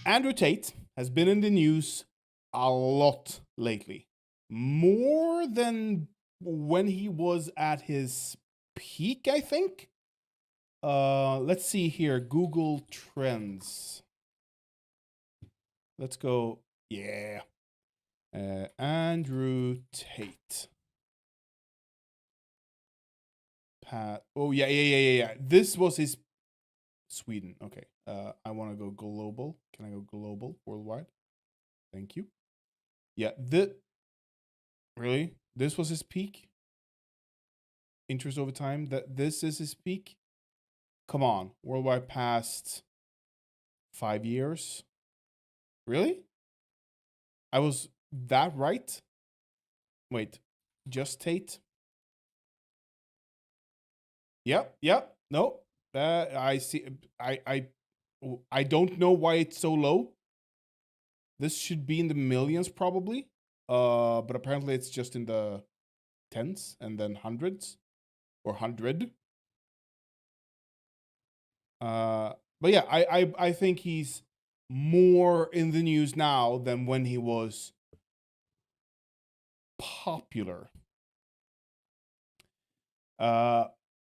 Andrew Tate has been in the news a lot lately. More than when he was at his peak, I think. Let's see here. Google Trends. Let's go. Yeah. Andrew Tate. Oh, yeah. This was his Sweden. Okay. I want to go global. Can I go global, worldwide? Thank you. Yeah, really? This was his peak? Interest over time? This is his peak? Come on. Worldwide past 5 years? Really? I was that right? Wait, just Tate? Yep. No. I see. I don't know why it's so low. This should be in the millions probably. But apparently it's just in the tens and then hundreds or 100. But yeah, I think he's more in the news now than when he was popular.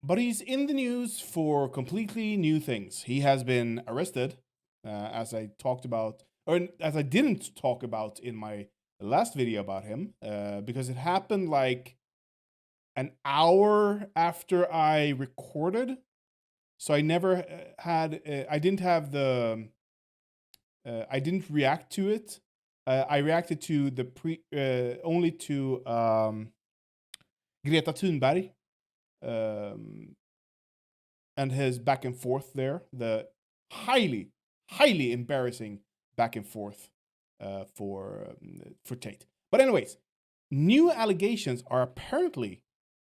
But he's in the news for completely new things. He has been arrested, as I talked about, or as I didn't talk about in my last video about him, because it happened like an hour after I recorded. So I never had, I didn't have the, I didn't react to it. I reacted to the only to Greta Thunberg. And his back and forth there, the highly embarrassing back and forth for Tate. But anyways, new allegations are apparently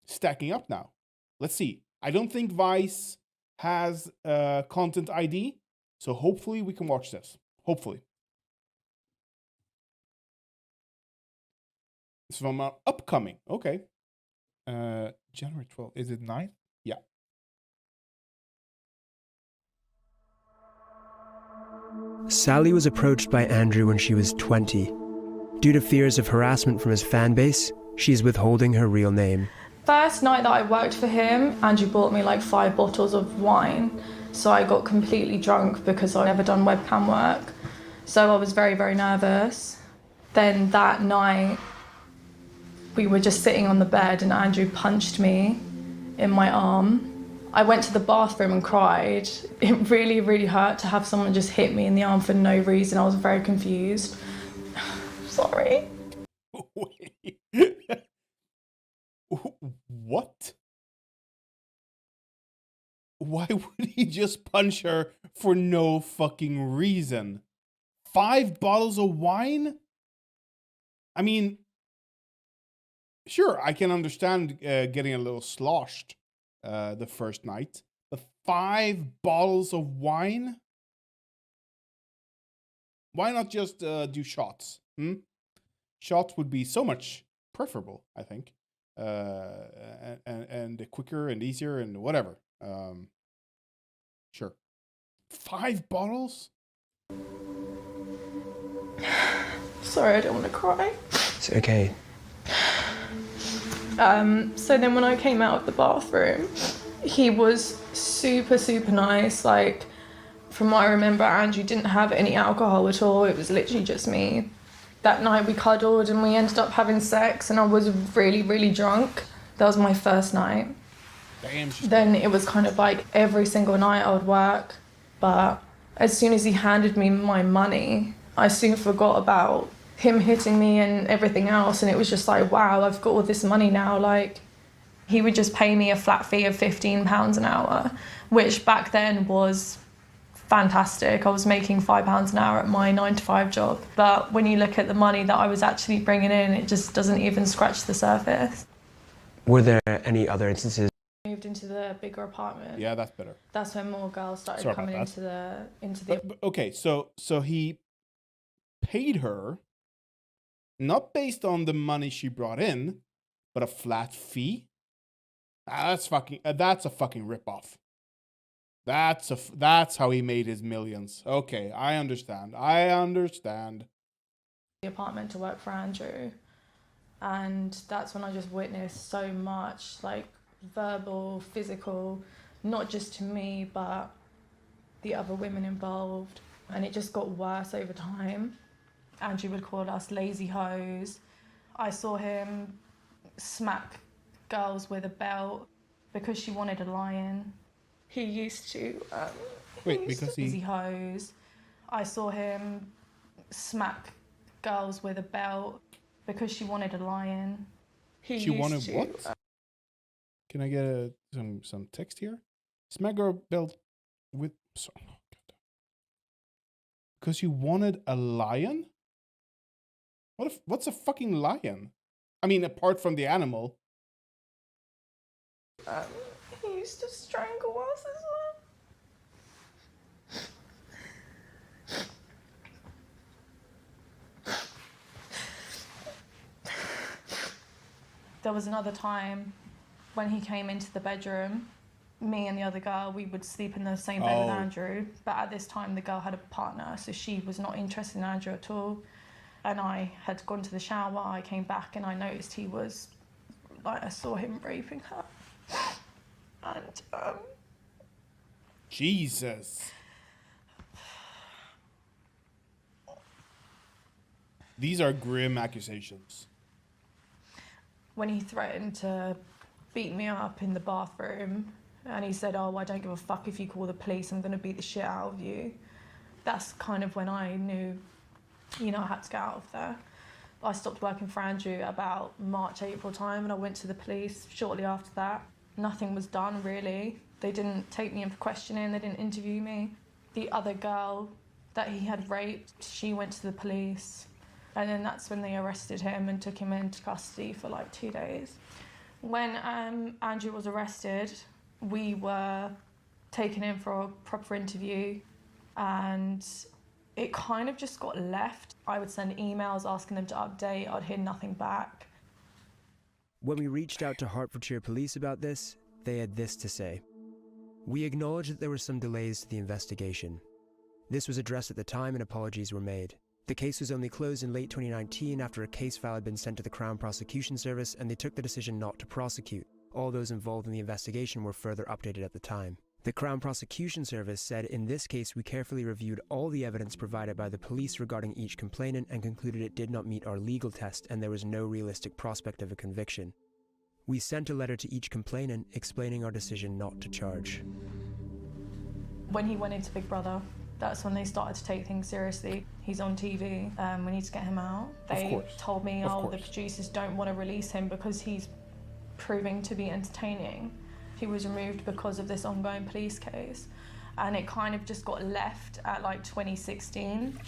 stacking up now. Let's see. I don't think Vice has content ID, so hopefully we can watch this. Hopefully. It's from upcoming. Okay. January 12th. Is it 9th? Yeah. Sally was approached by Andrew when she was 20. Due to fears of harassment from his fan base, she's withholding her real name. First night that I worked for him, Andrew bought me like 5 bottles of wine. So I got completely drunk because I'd never done webcam work. So I was very, very nervous. Then that night, we were just sitting on the bed and Andrew punched me in my arm. I went to the bathroom and cried. It really, really hurt to have someone just hit me in the arm for no reason. I was very confused. Sorry. Wait. What? Why would he just punch her for no fucking reason? 5 bottles of wine? I mean, sure, I can understand getting a little sloshed the first night. But 5 bottles of wine? Why not just do shots? Shots would be so much preferable, I think. And quicker and easier and whatever. Sure. 5 bottles? Sorry, I don't want to cry. It's okay. So then when I came out of the bathroom, he was super, super nice. Like, from what I remember, Andrew didn't have any alcohol at all. It was literally just me. That night we cuddled and we ended up having sex and I was really, really drunk. That was my first night. Damn. Then it was kind of like every single night I would work. But as soon as he handed me my money, I soon forgot about him hitting me and everything else, and it was just like, wow, I've got all this money now. Like, he would just pay me a flat fee of £15 an hour, which back then was fantastic. I was making £5 an hour at my 9-to-5 job, but when you look at the money that I was actually bringing in, it just doesn't even scratch the surface. Were there any other instances? Moved into the bigger apartment. Yeah, that's better. That's when more girls started coming into the But, okay, so he paid her not based on the money she brought in, but a flat fee. That's a fucking ripoff. That's how he made his millions. Okay, I understand. The apartment to work for Andrew, and that's when I just witnessed so much, like verbal, physical, not just to me but the other women involved, and it just got worse over time. Andrew would call us lazy hoes. I saw him smack girls with a belt because she wanted a lion. He used to Wait, because he... lazy hoes. I saw him smack girls with a belt because she wanted a lion. She wanted what? Can I get some text here? Smack her belt with... Because you wanted a lion? What's a fucking lion? I mean, apart from the animal. He used to strangle us as well. There was another time when he came into the bedroom. Me and the other girl, we would sleep in the same bed with Andrew. But at this time, the girl had a partner, so she was not interested in Andrew at all. And I had gone to the shower, I came back and I noticed he was, like, I saw him raping her. And, Jesus. These are grim accusations. When he threatened to beat me up in the bathroom, and he said, "Oh, I don't give a fuck if you call the police, I'm gonna beat the shit out of you." That's kind of when I knew, you know, I had to get out of there. I stopped working for Andrew about March, April time, and I went to the police shortly after that. Nothing was done, really. They didn't take me in for questioning, they didn't interview me. The other girl that he had raped, she went to the police, and then that's when they arrested him and took him into custody for like 2 days. When Andrew was arrested, we were taken in for a proper interview, and it kind of just got left. I would send emails asking them to update, I'd hear nothing back. When we reached out to Hertfordshire Police about this, they had this to say. We acknowledge that there were some delays to the investigation. This was addressed at the time and apologies were made. The case was only closed in late 2019 after a case file had been sent to the Crown Prosecution Service and they took the decision not to prosecute. All those involved in the investigation were further updated at the time. The Crown Prosecution Service said, in this case we carefully reviewed all the evidence provided by the police regarding each complainant and concluded it did not meet our legal test and there was no realistic prospect of a conviction. We sent a letter to each complainant explaining our decision not to charge. When he went into Big Brother, that's when they started to take things seriously. He's on TV, we need to get him out. They told me, the producers don't want to release him because he's proving to be entertaining. He was removed because of this ongoing police case, and it kind of just got left at like 2016.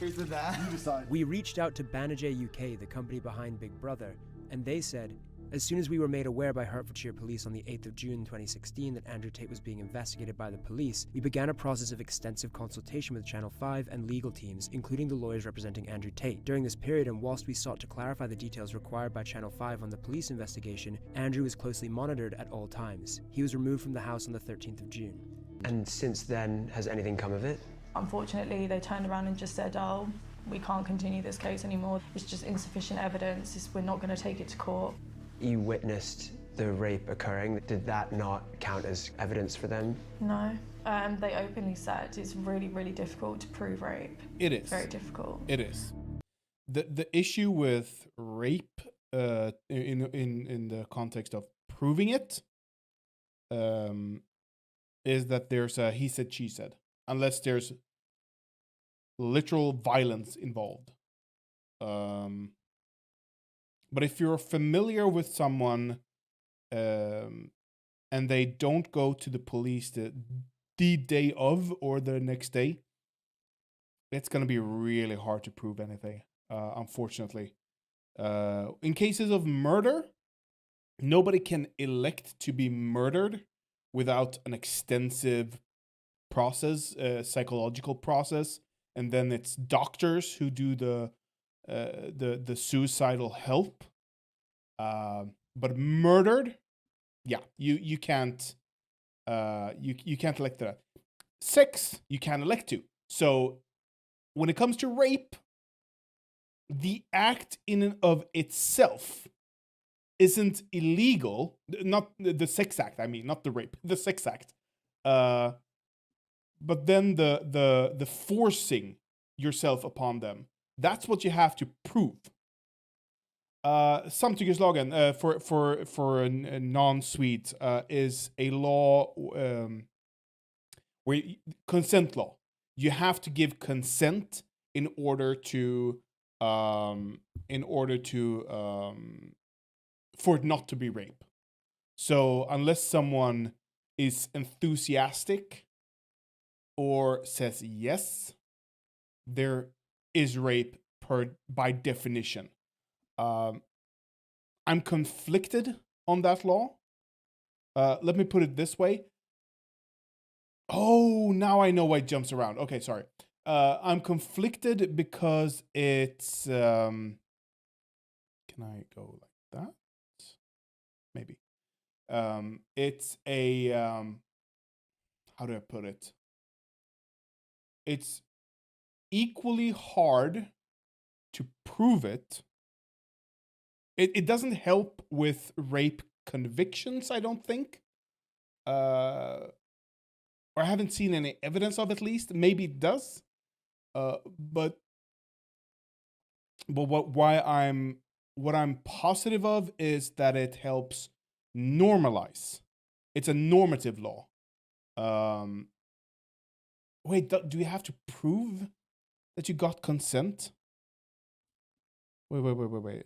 We reached out to Banijay UK, the company behind Big Brother, and they said, as soon as we were made aware by Hertfordshire Police on the 8th of June 2016 that Andrew Tate was being investigated by the police, we began a process of extensive consultation with Channel 5 and legal teams, including the lawyers representing Andrew Tate. During this period, and whilst we sought to clarify the details required by Channel 5 on the police investigation, Andrew was closely monitored at all times. He was removed from the house on the 13th of June. And since then, has anything come of it? Unfortunately, they turned around and just said, "Oh, we can't continue this case anymore. It's just insufficient evidence. We're not going to take it to court." You witnessed the rape occurring. Did that not count as evidence for them? No. They openly said it's really, really difficult to prove rape. It is. Very difficult. It is. The issue with rape in the context of proving it is that there's a he said, she said. Unless there's literal violence involved. But if you're familiar with someone and they don't go to the police the day of or the next day, it's going to be really hard to prove anything, unfortunately. In cases of murder, nobody can elect to be murdered without an extensive process, psychological process, and then it's doctors who do the suicidal help. But murdered, yeah, you can't you can't elect that. Sex, you can elect to. So when it comes to rape, the act in and of itself isn't illegal. Not the sex act, I mean, not the rape, the sex act. But then the forcing yourself upon them, that's what you have to prove. Samtyckeslagen, for a non-Swede, is a law consent law. You have to give consent in order to for it not to be rape. So unless someone is enthusiastic or says yes, there is rape by definition. I'm conflicted on that law. Let me put it this way. Oh, now I know why it jumps around. Okay, sorry. I'm conflicted because it's... can I go like that? Maybe. It's a... how do I put it? It's equally hard to prove it. It doesn't help with rape convictions, I don't think. Or I haven't seen any evidence of, at least. Maybe it does. But what I'm positive of is that it helps normalize. It's a normative law. Wait, do you have to prove that you got consent? Wait.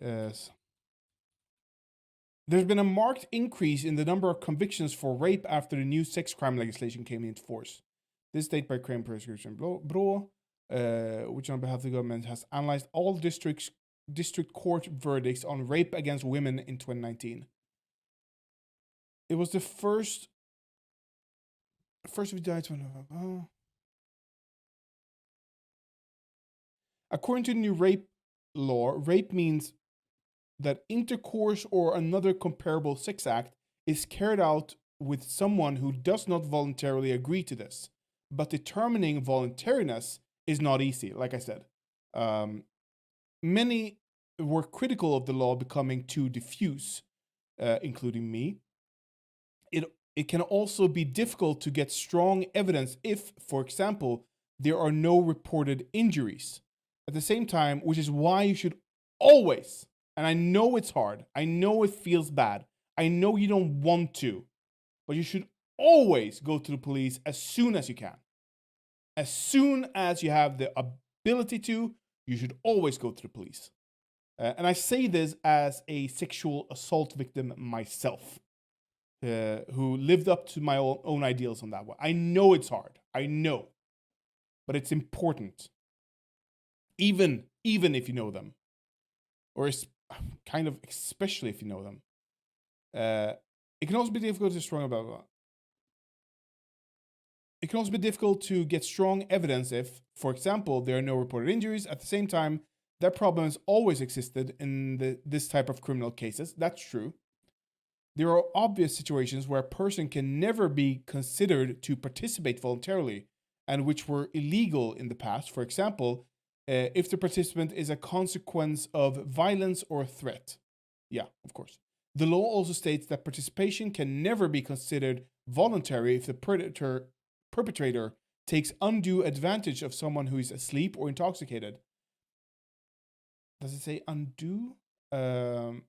There's been a marked increase in the number of convictions for rape after the new sex crime legislation came into force. This state by Crime Prosecution Bureau, which on behalf of the government has analyzed all district court verdicts on rape against women in 2019. It was the first of the died. According to the new rape law, rape means that intercourse or another comparable sex act is carried out with someone who does not voluntarily agree to this. But determining voluntariness is not easy, like I said. Many were critical of the law becoming too diffuse, including me. It can also be difficult to get strong evidence if, for example, there are no reported injuries. At the same time, which is why you should always, and I know it's hard, I know it feels bad, I know you don't want to, but you should always go to the police as soon as you can. As soon as you have the ability to, you should always go to the police. And I say this as a sexual assault victim myself, who lived up to my own ideals on that one. I know it's hard. I know. But it's important. Even if you know them. Or kind of especially if you know them. It can also be difficult to It can also be difficult to get strong evidence if, for example, there are no reported injuries. At the same time, that problem has always existed in this type of criminal cases. That's true. There are obvious situations where a person can never be considered to participate voluntarily and which were illegal in the past. For example, if the participant is a consequence of violence or threat. Yeah, of course. The law also states that participation can never be considered voluntary if the perpetrator takes undue advantage of someone who is asleep or intoxicated. Does it say undue? Okay.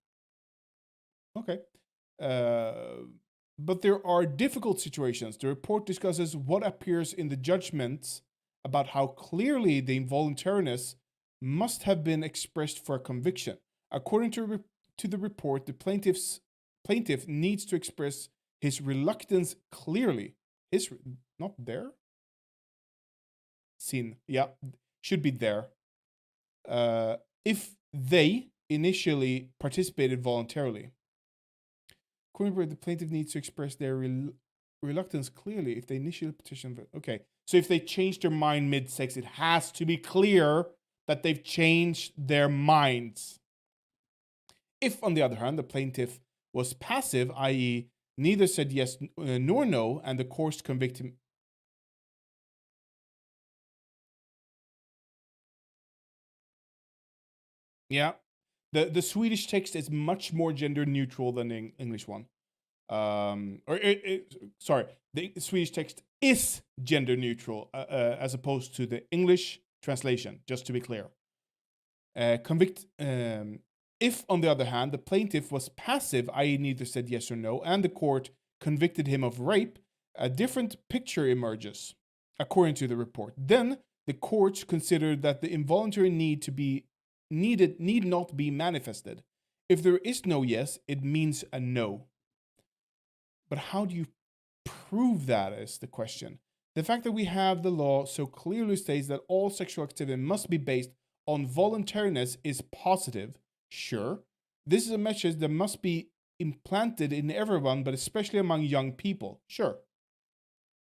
But there are difficult situations. The report discusses what appears in the judgments about how clearly the involuntariness must have been expressed for a conviction. According to the report, the plaintiff needs to express his reluctance clearly. Not there? Sin. Yeah, should be there. If they initially participated voluntarily. According to the plaintiff needs to express their reluctance clearly if they initially petition. Okay, so if they change their mind mid-sex, it has to be clear that they've changed their minds. If, on the other hand, the plaintiff was passive, i.e., neither said yes nor no, and the court convicted him. Yeah. The Swedish text is much more gender neutral than the English one. Sorry, the Swedish text is gender neutral as opposed to the English translation, just to be clear. If, on the other hand, the plaintiff was passive, i.e. neither said yes or no, and the court convicted him of rape, a different picture emerges, according to the report. Then the courts considered that the involuntary need not be manifested. If there is no yes, it means a no. But how do you prove that is the question. The fact that we have the law so clearly states that all sexual activity must be based on voluntariness is positive, sure. This is a message that must be implanted in everyone, but especially among young people, sure.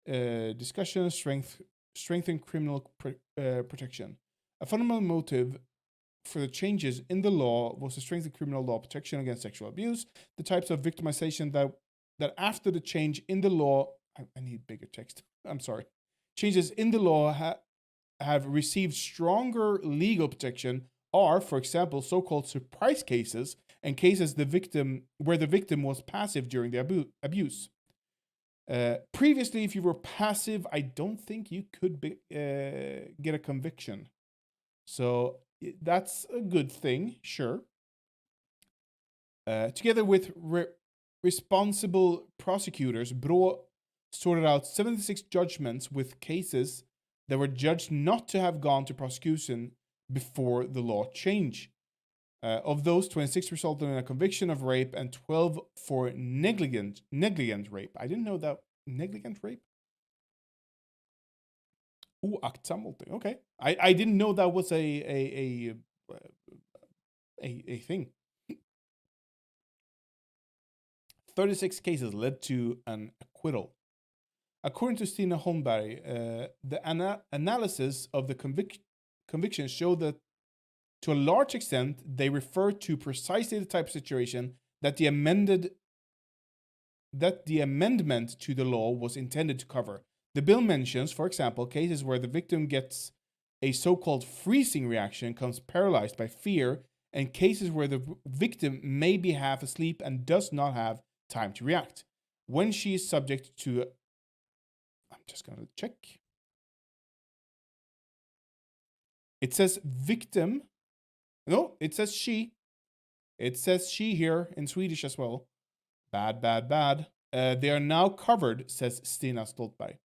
Discussion, strengthen criminal protection. A fundamental motive for the changes in the law was to strengthen criminal law protection against sexual abuse. The types of victimization that after the change in the law, I need bigger text. I'm sorry. Changes in the law have received stronger legal protection are, for example, so-called surprise cases and cases where the victim was passive during the abuse. Previously, if you were passive, I don't think you could get a conviction. So that's a good thing, sure. Together with responsible prosecutors, Brå sorted out 76 judgments with cases that were judged not to have gone to prosecution before the law change. Of those, 26 resulted in a conviction of rape and 12 for negligent rape. I didn't know that. Negligent rape? Oaktsam våldtäkt. Okay. I didn't know that was a thing. 36 cases led to an acquittal. According to Stina Holmberg, the analysis of the convictions showed that to a large extent they refer to precisely the type of situation that the amendment to the law was intended to cover. The bill mentions, for example, cases where the victim gets a so-called freezing reaction, becomes paralyzed by fear, and cases where the victim may be half asleep and does not have time to react. When she is subject to... I'm just going to check. It says victim. No, it says she. It says she here in Swedish as well. Bad. They are now covered, says Stina Stoltberg.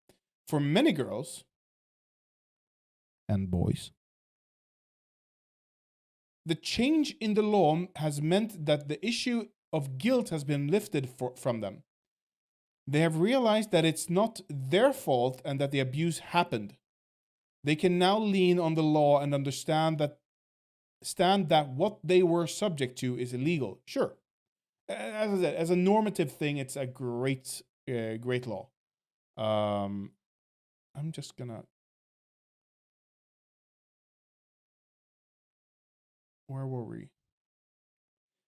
For many girls and boys, the change in the law has meant that the issue of guilt has been lifted from them. They have realized that it's not their fault and that the abuse happened. They can now lean on the law and understand that what they were subject to is illegal. Sure. As I said, as a normative thing, it's a great law. I'm just gonna... Where were we?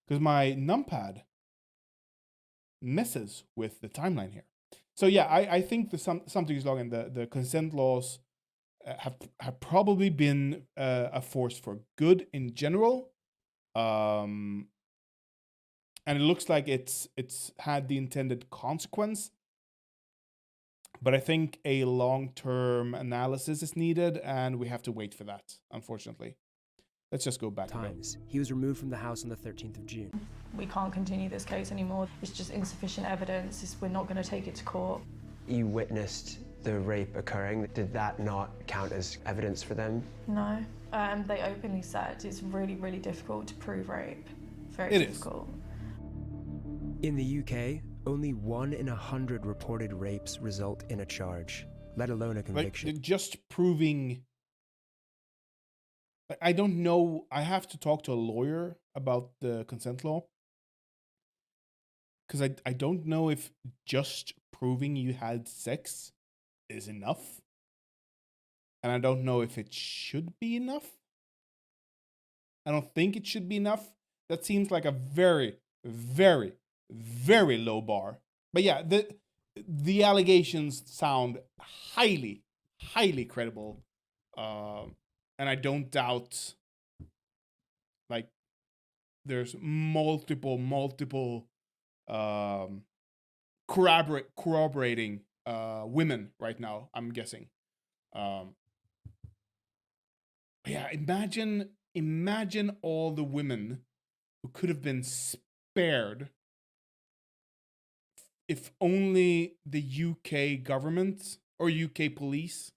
Because my numpad messes with the timeline here. So yeah, I think something is wrong, and the consent laws have probably been a force for good in general. And it looks like it's had the intended consequence. But I think a long-term analysis is needed, and we have to wait for that, unfortunately. Let's just go back. Times. He was removed from the house on the 13th of June. We can't continue this case anymore. It's just insufficient evidence. We're not going to take it to court. You witnessed the rape occurring. Did that not count as evidence for them? No. They openly said it's really, really difficult to prove rape. Very difficult. In the UK, only 1 in 100 reported rapes result in a charge, let alone a conviction. Like, just proving... I don't know. I have to talk to a lawyer about the consent law. Because I don't know if just proving you had sex is enough. And I don't know if it should be enough. I don't think it should be enough. That seems like a very, very, very low bar. But yeah, the allegations sound highly, highly credible. And I don't doubt, like, there's multiple corroborating women right now, I'm guessing. Yeah, imagine all the women who could have been spared if only the UK government or UK police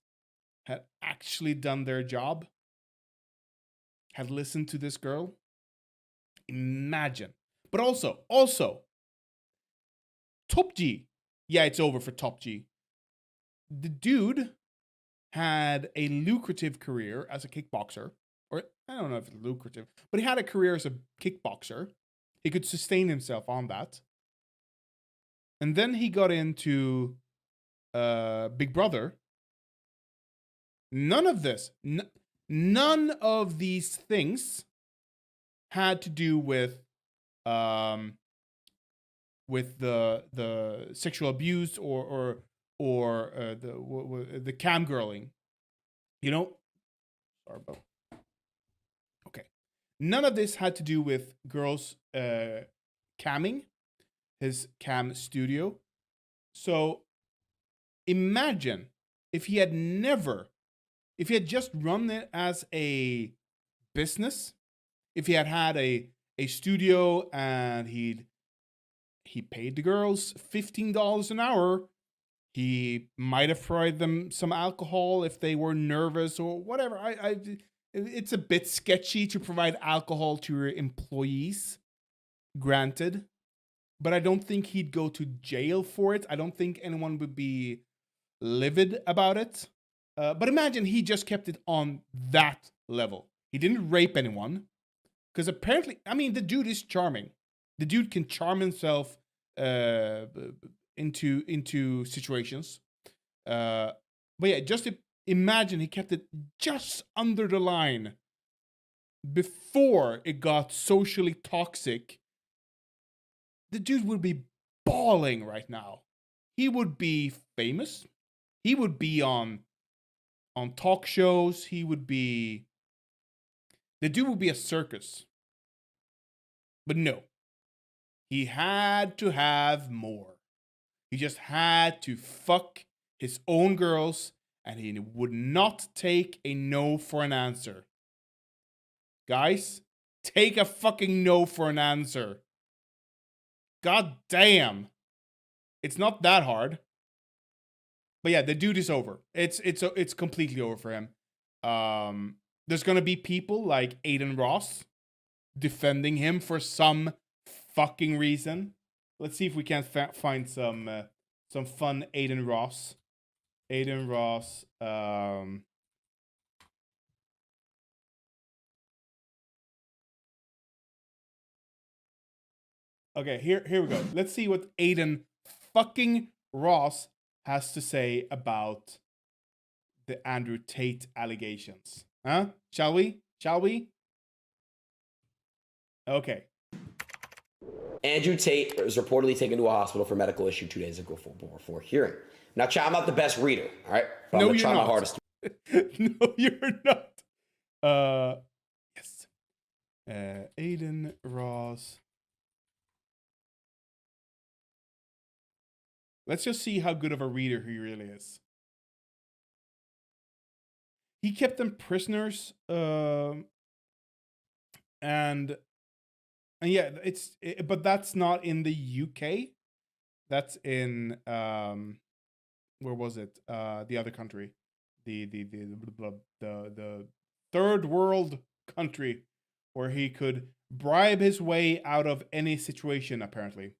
had actually done their job, had listened to this girl. Imagine. But also, Top G. Yeah, it's over for Top G. The dude had a lucrative career as a kickboxer. Or, I don't know if it's lucrative, but he had a career as a kickboxer. He could sustain himself on that. And then he got into Big Brother. None of this, none of these things had to do with the sexual abuse or the cam girling. You know? Sorry about. Okay. None of this had to do with girls camming, his cam studio. So imagine if he had just run it as a business, if he had a studio and he paid the girls $15 an hour, he might have provided them some alcohol if they were nervous or whatever. It's a bit sketchy to provide alcohol to your employees, granted, but I don't think he'd go to jail for it. I don't think anyone would be livid about it. But imagine he just kept it on that level. He didn't rape anyone. Because apparently, I mean, the dude is charming. The dude can charm himself into situations. But yeah, just imagine he kept it just under the line before it got socially toxic. The dude would be bawling right now. He would be famous. He would be on talk shows. The dude would be a circus. But no, he had to have more. He just had to fuck his own girls, and he would not take a no for an answer. Guys, take a fucking no for an answer. God damn. It's not that hard. But yeah, the dude is over. It's completely over for him. There's gonna be people like Aiden Ross defending him for some fucking reason. Let's see if we can find some fun Aiden Ross. Aiden Ross. Okay, here we go. Let's see what Aiden fucking Ross has to say about the Andrew Tate allegations. Huh? Shall we? Okay. Andrew Tate was reportedly taken to a hospital for medical issue 2 days ago before hearing. Now, I'm not the best reader, all right? But I'm going to try my hardest. No, you're not. Yes. Aiden Ross. Let's just see how good of a reader he really is. He kept them prisoners, and yeah, but that's not in the UK. That's in where was it? The other country, the third world country, where he could bribe his way out of any situation. Apparently,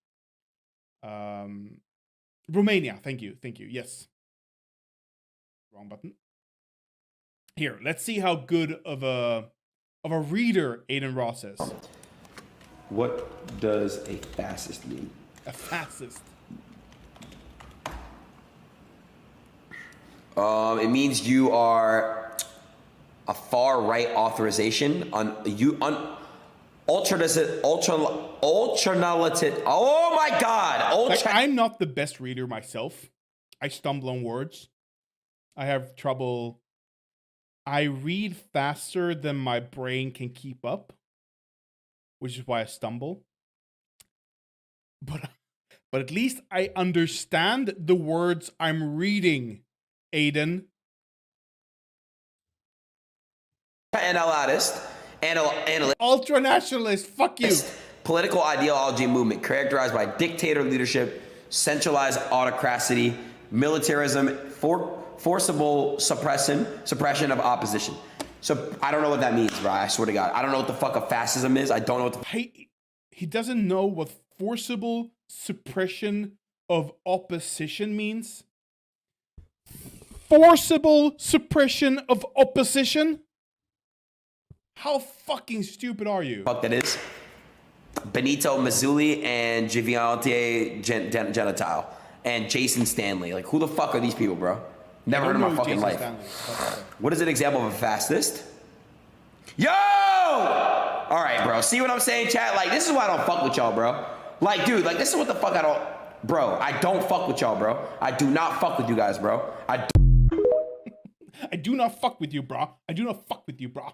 Romania. Thank you. Yes. Wrong button. Here, let's see how good of a reader Aiden Ross is. What does a fascist mean? A fascist. It means you are a far right authorization on alternative. Oh my God! Like, I'm not the best reader myself. I stumble on words. I have trouble. I read faster than my brain can keep up. which is why I stumble. But at least I understand the words I'm reading, Aiden. Analyst, Ultranationalist, fuck you. Political ideology movement characterized by dictator leadership, centralized autocracy, militarism, forcible suppression of opposition. So I don't know what that means, bro. I swear to God, I don't know what the fuck a fascism is. I don't know what the He doesn't know what forcible suppression of opposition means. Forcible suppression of opposition? How fucking stupid are you? fuck that is. Benito Mazzulli and Giviante Gentile and Jason Stanley. Like, who the fuck are these people, bro? Never heard in my fucking life. What is an example of a fascist? Yo! All right, bro. See what I'm saying, chat? Like, this is why I don't fuck with y'all, bro. Like, dude, like, this is what the fuck I don't... Bro, I don't fuck with y'all, bro. I do not fuck with you guys, bro. I do not fuck with you, bro. I do not fuck with you, bro.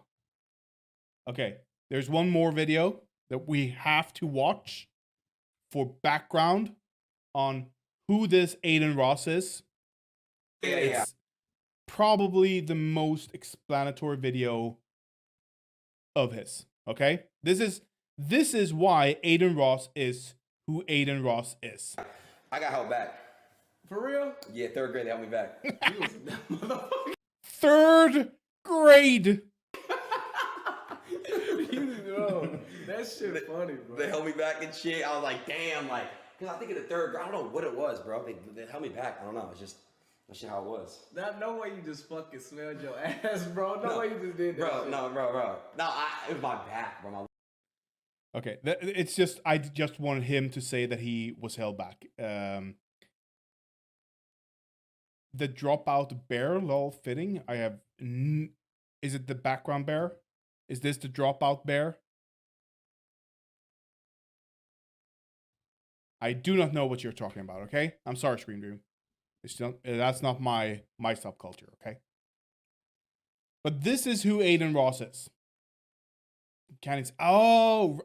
Okay, there's one more video that we have to watch for background on who this Aiden Ross is. Yeah. It's probably the most explanatory video of his. Okay, this is why Aiden Ross is who Aiden Ross is. I got held back. For real? Yeah, 3rd grade, they held me back. Third grade. Bro, that shit funny, bro. They held me back and shit. I was like, damn, like, because I think in the 3rd grade, I don't know what it was, bro. They held me back. I don't know. It's just, that's just how it was. No way you just fucking smelled your ass, bro. No way you just did that. Bro, shit. no, bro. No, it was my back, bro. Okay, it's just I just wanted him to say that he was held back. The dropout bear, lol, fitting. I have. Is it the background bear? Is this the dropout bear? I do not know what you're talking about. Okay, I'm sorry, Screen Dream. It's not. That's not my subculture. Okay. But this is who Aiden Ross is. Oh.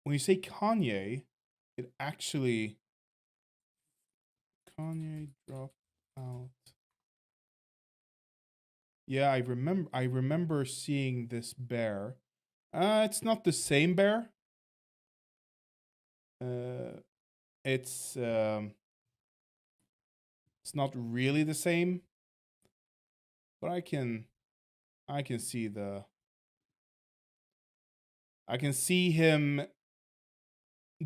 When you say Kanye, it actually... Kanye dropped out. Yeah, I remember seeing this bear. It's not the same bear. It's not really the same. But I can see I can see him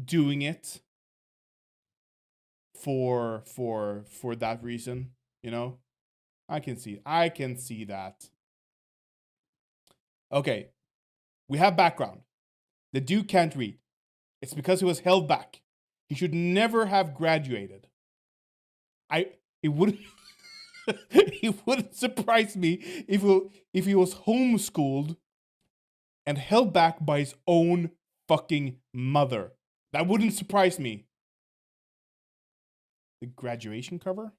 doing it for that reason, you know? I can see that. Okay. We have background. The dude can't read. It's because he was held back. He should never have graduated. It wouldn't it wouldn't surprise me if he was homeschooled and held back by his own fucking mother. That wouldn't surprise me. The graduation cover?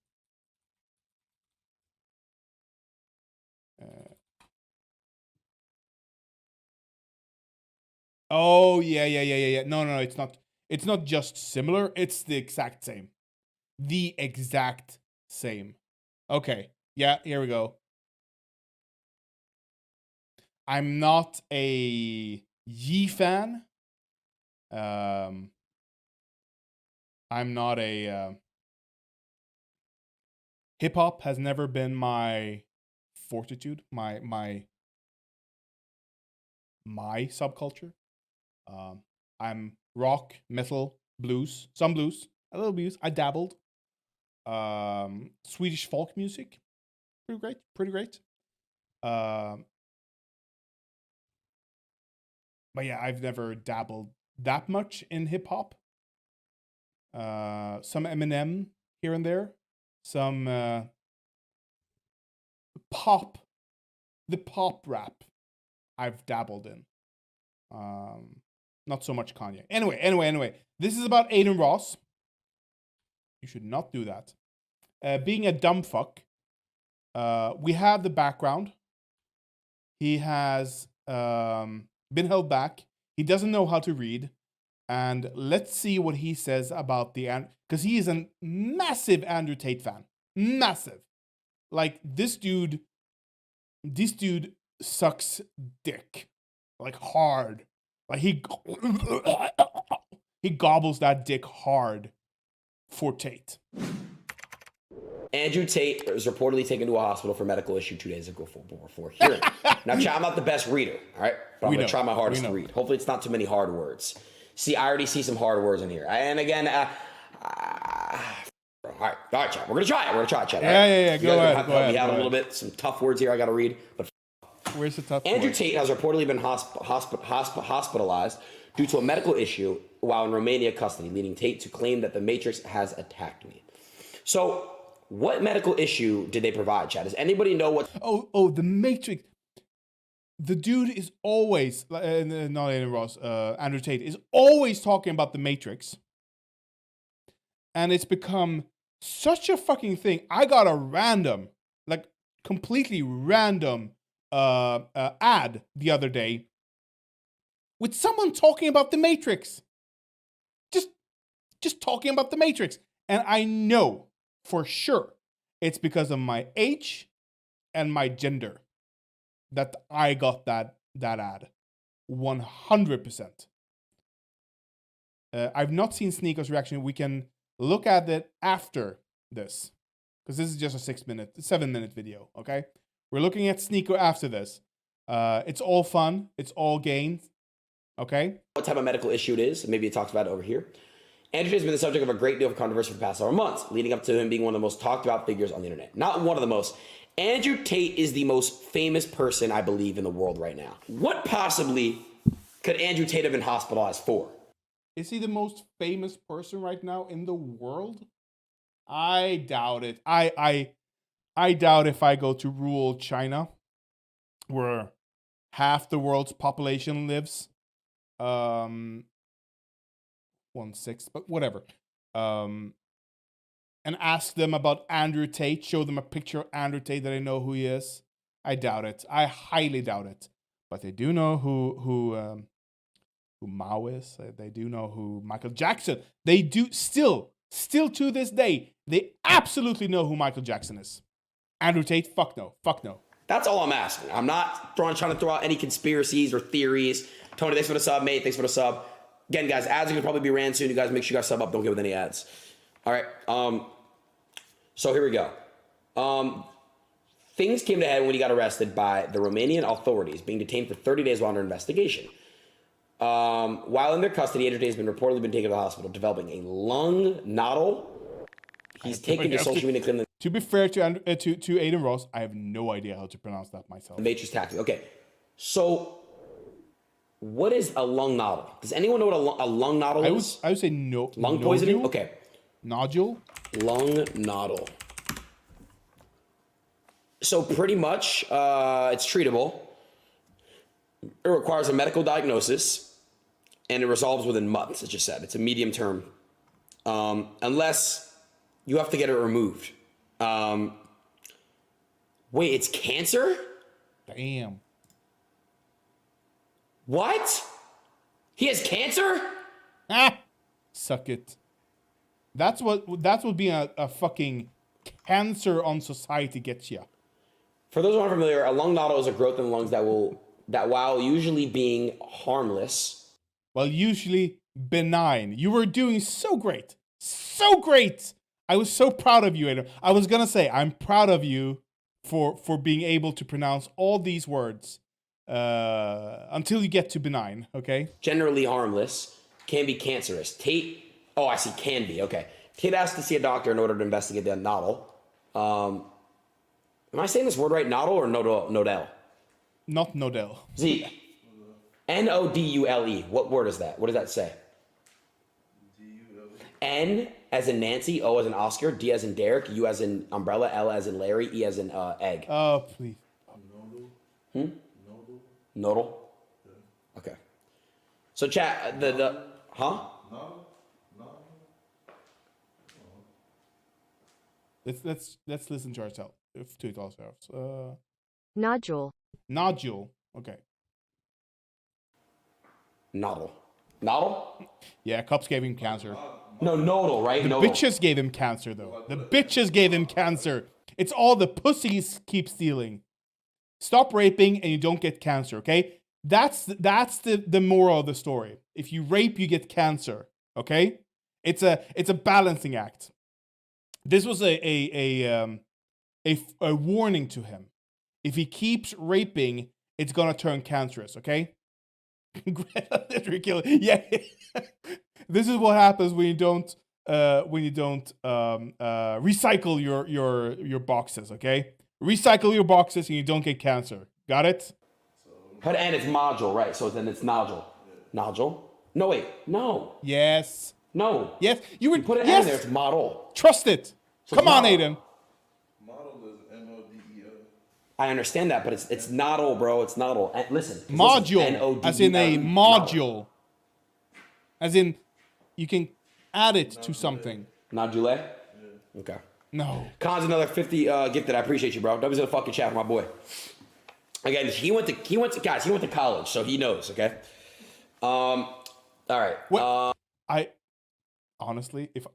Oh, yeah. No, it's not. It's not just similar. It's the exact same. The exact same. Okay. Yeah, here we go. I'm not a Yee fan. I'm not a... hip-hop has never been my fortitude, my subculture. I'm rock, metal, blues, some blues, a little blues. I dabbled. Swedish folk music, pretty great. But yeah, I've never dabbled that much in hip hop. Some Eminem here and there. Some pop. The pop rap I've dabbled in. Not so much Kanye. Anyway. This is about Aiden Ross. You should not do that. Being a dumb fuck. We have the background. He has been held back. He doesn't know how to read. And let's see what he says about because he is a massive Andrew Tate fan. Massive. Like, this dude sucks dick. Like, hard. Like, he gobbles that dick hard for Tate. Andrew Tate was reportedly taken to a hospital for medical issue 2 days ago for hearing. Now, Chad, I'm not the best reader, all right? But I'm going to try my hardest to read. Hopefully, it's not too many hard words. See, I already see some hard words in here. And again, all right, Chad. We're going to try it. We're going to try it, Chad. Yeah. Go ahead. We have a little bit, some tough words here I got to read. But where's the tough Andrew word? Tate has reportedly been hospitalized due to a medical issue while in Romania custody, leading Tate to claim that the Matrix has attacked me. So, what medical issue did they provide, Chad? Does anybody know what? Oh, the Matrix. The dude is always, not Aiden Ross, Andrew Tate is always talking about the Matrix. And it's become such a fucking thing. I got a random, like completely random ad the other day with someone talking about the Matrix. Just talking about the Matrix. And I know for sure it's because of my age and my gender that I got that ad. 100%. I've not seen Sneako's reaction. We can look at it after this, because this is just a 7-minute video, okay? We're looking at Sneako after this. It's all fun. It's all gains, okay? What type of medical issue it is. Maybe it talks about it over here. Andrew has been the subject of a great deal of controversy for the past several months, leading up to him being one of the most talked about figures on the internet. Not one of the most. Andrew Tate is the most famous person, I believe, in the world right now. What possibly could Andrew Tate have been hospitalized for? Is he the most famous person right now in the world? I doubt it. I doubt if I go to rural China, where half the world's population lives. 1/6, but whatever. And ask them about Andrew Tate, show them a picture of Andrew Tate that I know who he is. I doubt it. I highly doubt it. But they do know who Mao is. They do know who Michael Jackson. They do still to this day, they absolutely know who Michael Jackson is. Andrew Tate, fuck no. That's all I'm asking. I'm not trying to throw out any conspiracies or theories. Tony, thanks for the sub, mate. Thanks for the sub. Again, guys, ads are going to probably be ran soon. You guys make sure you guys sub up. Don't get with any ads. All right. So here we go. Things came to head when he got arrested by the Romanian authorities, being detained for 30 days while under investigation. While in their custody, Andrew Tate has been reportedly taken to the hospital, developing a lung nodule. He's taken to social media claiming to be fair to Aiden Ross, I have no idea how to pronounce that myself. the Matrix tactic. Okay, so what is a lung nodule? Does anyone know what a lung nodule is? I would say no. Lung poisoning? Nodule? Okay. Nodule? Lung nodule. So pretty much, it's treatable. It requires a medical diagnosis, and it resolves within months, as just said. It's a medium term. Unless you have to get it removed. Wait, it's cancer? Damn. What? He has cancer? Suck it. That's what being a fucking cancer on society gets you. For those who aren't familiar, a lung nodule is a growth in the lungs that while usually being harmless. Well, usually benign. You were doing so great. So great. I was so proud of you, Adam. I was going to say, I'm proud of you for being able to pronounce all these words until you get to benign, okay? Generally harmless, can be cancerous. Tate, oh, I see, can be, okay. Tate asked to see a doctor in order to investigate the nodule. Am I saying this word right, nodule or nodule? Not nodule. Z. Nodule. What word is that? What does that say? N as in Nancy, O as in Oscar, D as in Derek, U as in umbrella, L as in Larry, E as in egg. Oh, please. Nodal? Okay. So chat, huh? Let's listen to ourselves. To it ourselves. Nodule. Nodule. Okay. Nodal. Nodal? Yeah, cops gave him cancer. No, nodal, right? The Nodal. bitches gave him cancer, though. The bitches gave him cancer. It's all the pussies keep stealing. Stop raping and you don't get cancer, okay? That's the moral of the story. If you rape, you get cancer, okay? It's a balancing act. This was a warning to him. If he keeps raping, it's gonna turn cancerous, okay? Yeah. This is what happens when you don't recycle your boxes, okay? Recycle your boxes and you don't get cancer. Got it? And it's module, right? So then it's nodule. Nodule? No, wait. No. Yes. No. Yes. You put it yes. in there. It's model. Trust it. So Come on, model. Aiden. Model is MODEL. I understand that, but it's nodal, bro. It's nodal. And listen. Module. N-O-D-E-L-E. As in a module. As in, you can add it to something. Nodule? Yeah. Okay. No. Khan's another 50 gifted. I appreciate you, bro. W's in the fucking chat for my boy. Again, he went to college, so he knows, okay? All right. What? I honestly, if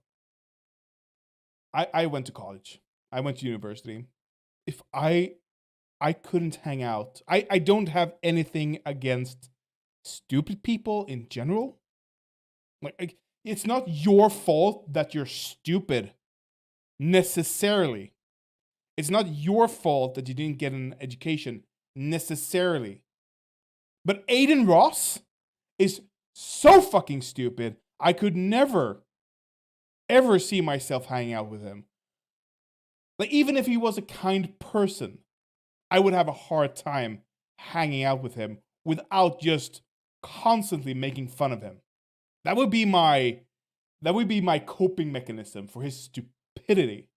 I went to college, I went to university. If I couldn't hang out, I don't have anything against stupid people in general. Like, it's not your fault that you're stupid, necessarily. It's not your fault that you didn't get an education, necessarily. But Aiden Ross is so fucking stupid, I could never, ever see myself hanging out with him. Like, even if he was a kind person, I would have a hard time hanging out with him without just constantly making fun of him. That would be my coping mechanism for his stupidity.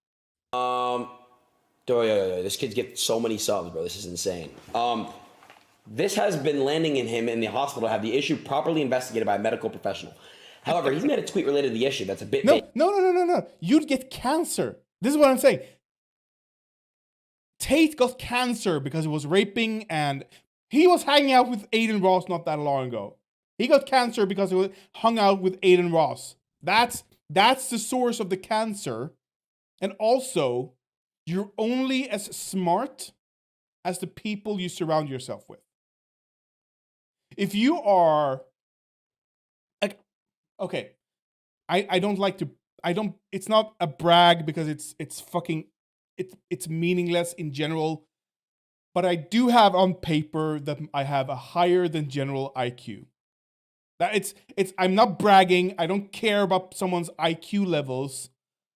This kid's getting so many subs, bro. This is insane. This has been landing in him in the hospital to have the issue properly investigated by a medical professional. However, he's made a tweet related to the issue that's a bit vague. No. You'd get cancer. This is what I'm saying. Tate got cancer because he was raping, and he was hanging out with Aiden Ross not that long ago. He got cancer because he hung out with Aiden Ross. That's the source of the cancer. And also, you're only as smart as the people you surround yourself with. If you are, like, okay, I don't like to, it's not a brag because it's meaningless in general, but I do have on paper that I have a higher than general IQ. That I'm not bragging. I don't care about someone's IQ levels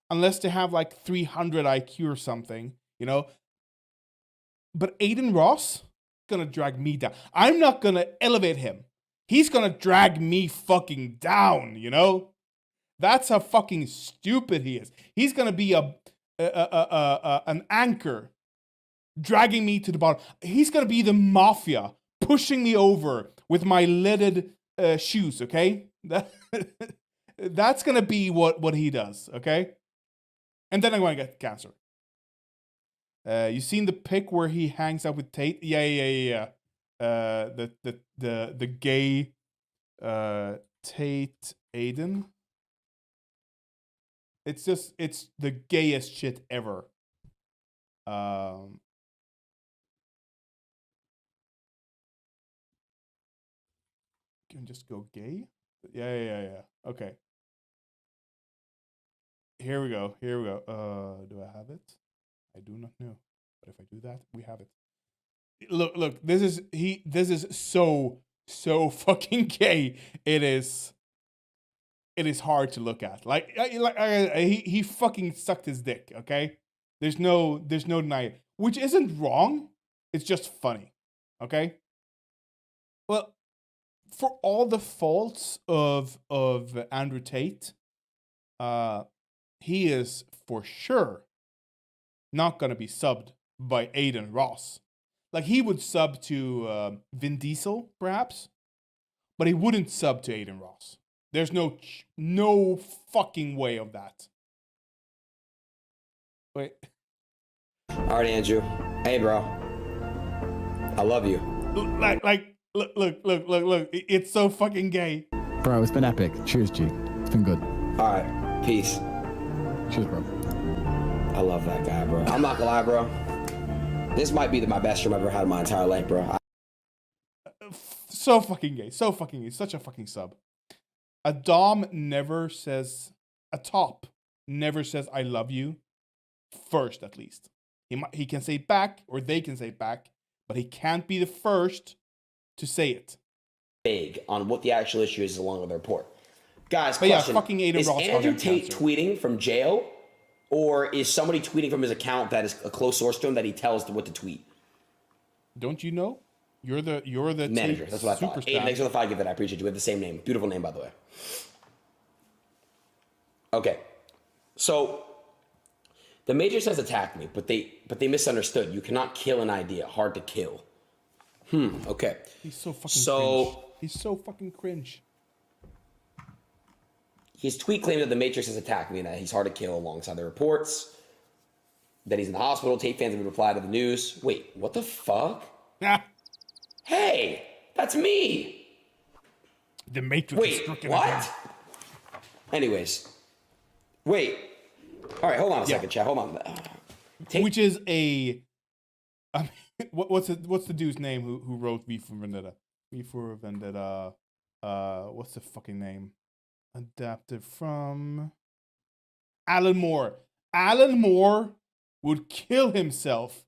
unless they have like 300 IQ or something, you know? But Aiden Ross gonna drag me down. I'm not gonna elevate him. He's gonna drag me fucking down, you know? That's how fucking stupid he is. He's gonna be an anchor dragging me to the bottom. He's gonna be the mafia pushing me over with my leaded shoes, okay? That's gonna be what he does, okay? And then I'm gonna get cancer. You seen the pic where he hangs out with Tate? Yeah. The gay Tate Aiden. It's the gayest shit ever. You can just go gay? Yeah. Okay. Here we go. Do I have it? I do not know. But if I do that, we have it. Look, this is so fucking gay. It is hard to look at. He fucking sucked his dick, okay? There's no denying it. Which isn't wrong. It's just funny. Okay? Well, for all the faults of Andrew Tate, he is for sure not gonna be subbed by Aiden Ross. Like, he would sub to Vin Diesel, perhaps, but he wouldn't sub to Aiden Ross. There's no fucking way of that. Wait. All right, Andrew. Hey, bro. I love you. Like Look. It's so fucking gay. Bro, it's been epic. Cheers, G. It's been good. All right, peace. Cheers, bro. I love that guy, bro. I'm not gonna lie, bro. This might be my best stream I've ever had in my entire life, bro. So fucking gay. So fucking gay. Such a fucking sub. A top never says I love you first, at least. He can say it back, or they can say it back, but he can't be the first to say it. Vague on what the actual issue is along with the report. Guys, but question, yeah, fucking Aiden is Ross Andrew Tate cancer. tweeting from jail, or is somebody tweeting from his account that is a close source to him that he tells what to tweet? Don't you know? You're the manager. Tate That's what I thought. Aiden, thanks for the 5 gift. I appreciate you. We have the same name. Beautiful name, by the way. Okay, so the Matrix has attacked me, but they misunderstood. You cannot kill an idea. Hard to kill. Okay. He's so fucking cringe. He's so fucking cringe. His tweet claimed that the Matrix has attacked me and that he's hard to kill alongside the reports. That he's in the hospital. Tate fans have replied to the news. Wait, what the fuck? Hey, that's me. The Matrix. Wait, what? Again. Anyways, wait. All right, hold on a second, chat. Hold on. Which is a. What's the dude's name who wrote V for Vendetta? V for Vendetta. What's the fucking name? Adapted from Alan Moore. Alan Moore would kill himself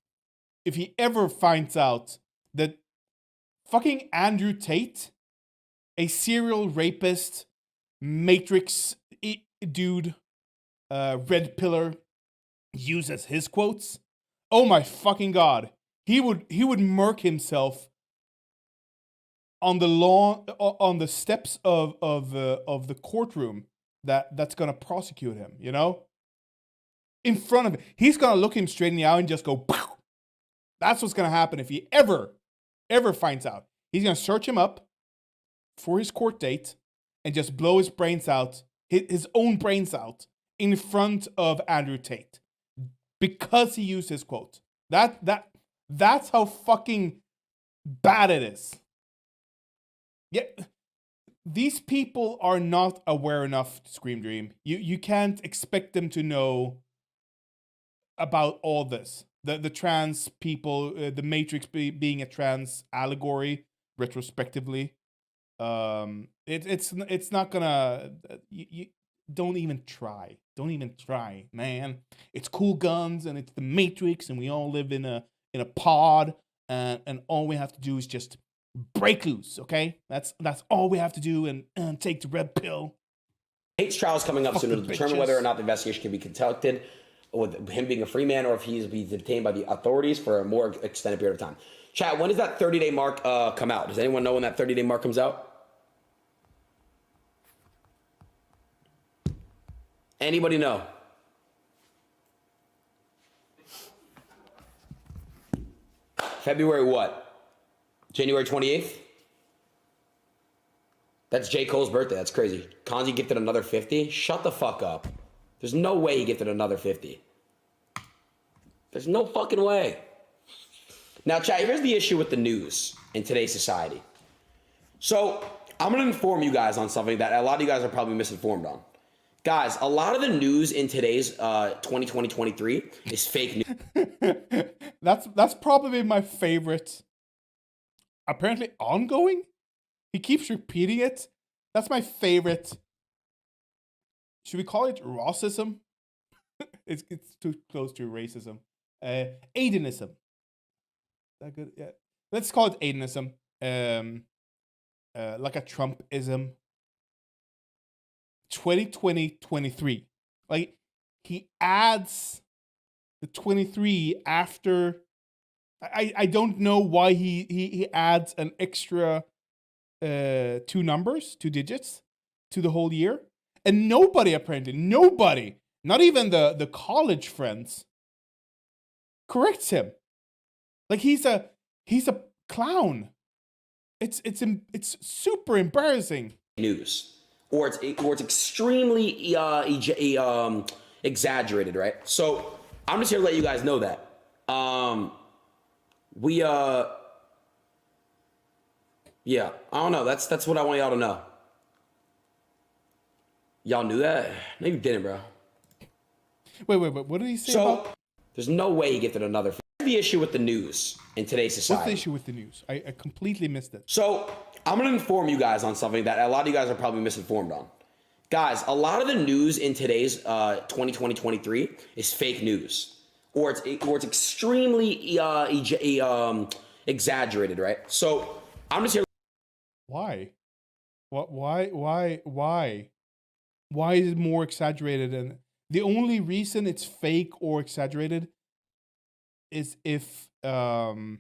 if he ever finds out that fucking Andrew Tate, a serial rapist, Matrix dude, red pillar, uses his quotes. Oh my fucking god. He would murk himself on the lawn, on the steps of the courtroom that's gonna prosecute him, you know? In front of him. He's gonna look him straight in the eye and just go, pow! That's what's gonna happen if he ever finds out. He's gonna search him up for his court date and just blow his brains out, his own brains out, in front of Andrew Tate. Because he used his quote. That's how fucking bad it is. Yeah, these people are not aware enough to Scream Dream. You can't expect them to know about all this. The trans people, the Matrix being a trans allegory, retrospectively. It's not gonna. You don't even try. Don't even try, man. It's cool guns and it's the Matrix and we all live in a pod and all we have to do is just break loose, okay? That's all we have to do and take the red pill. Tate's trial is coming up soon to determine whether or not the investigation can be conducted with him being a free man or if he's be detained by the authorities for a more extended period of time. Chat, when does that 30-day mark come out? Does anyone know when that 30-day mark comes out? Anybody know? February what? January 28th? That's J. Cole's birthday. That's crazy. Kanzi gifted another 50? Shut the fuck up. There's no way he gifted another 50. There's no fucking way. Now, chat, here's the issue with the news in today's society. So, I'm going to inform you guys on something that a lot of you guys are probably misinformed on. Guys, a lot of the news in today's 2023 is fake news. That's probably my favorite. Apparently ongoing? He keeps repeating it. That's my favorite. Should we call it Rossism? it's too close to racism. Aidenism. That good? Yeah. Let's call it Aidenism. Like a Trumpism. 2020-23. Like, he adds the 23 after. I don't know why he adds an extra 2 digits to the whole year. And nobody, not even the college friends, corrects him. Like, he's a clown. It's super embarrassing. News. Or it's extremely exaggerated, right? So I'm just here to let you guys know that. Yeah, I don't know. That's what I want y'all to know. Y'all knew that? No, you didn't, bro. Wait. What did he say So, about? there's no way he gifted another. Here's the issue with the news in today's society. What's the issue with the news? I completely missed it. So, I'm going to inform you guys on something that a lot of you guys are probably misinformed on. Guys, a lot of the news in today's 2023 is fake news. Or it's extremely exaggerated, right? So, I'm just here. Why? What? Why? Why is it more exaggerated? And the only reason it's fake or exaggerated is if the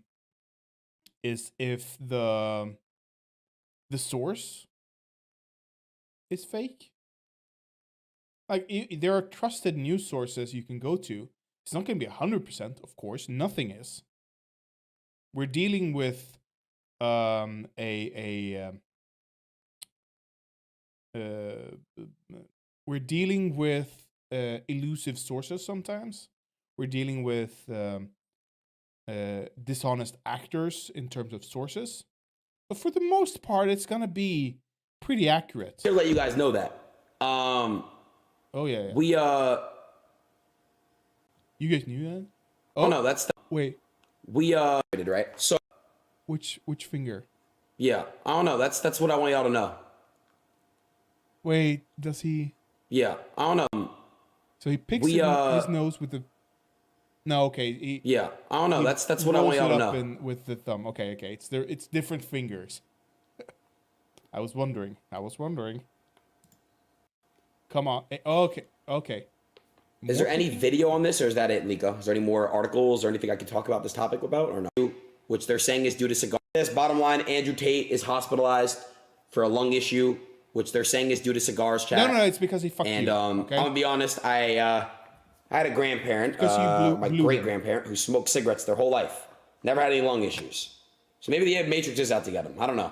source is fake. Like there are trusted news sources you can go to. It's not going to be 100%, of course. Nothing is. We're dealing with we're dealing with elusive sources sometimes. We're dealing with dishonest actors in terms of sources. But for the most part, it's going to be pretty accurate. To let you guys know that. Oh, yeah. We, You guys knew that? oh no, that's, Wait, we, right? So, which finger? yeah, I don't know. That's what I want y'all to know. Wait, does he? Yeah, I don't know. So he picks his nose with the. No, okay. Yeah, I don't know. That's what I want y'all to know. With the thumb. Okay. It's different fingers. I was wondering. Come on. Okay. Is there any video on this, or is that it, Nico? Is there any more articles or anything I could talk about this topic about, or no? Which they're saying is due to cigars. Bottom line, Andrew Tate is hospitalized for a lung issue, which they're saying is due to cigars. Chat. No, it's because he fucked and, you. Okay? I'm gonna be honest. I had a grandparent, my great grandparent, who smoked cigarettes their whole life. Never had any lung issues. So maybe the Matrix is out to get him. I don't know.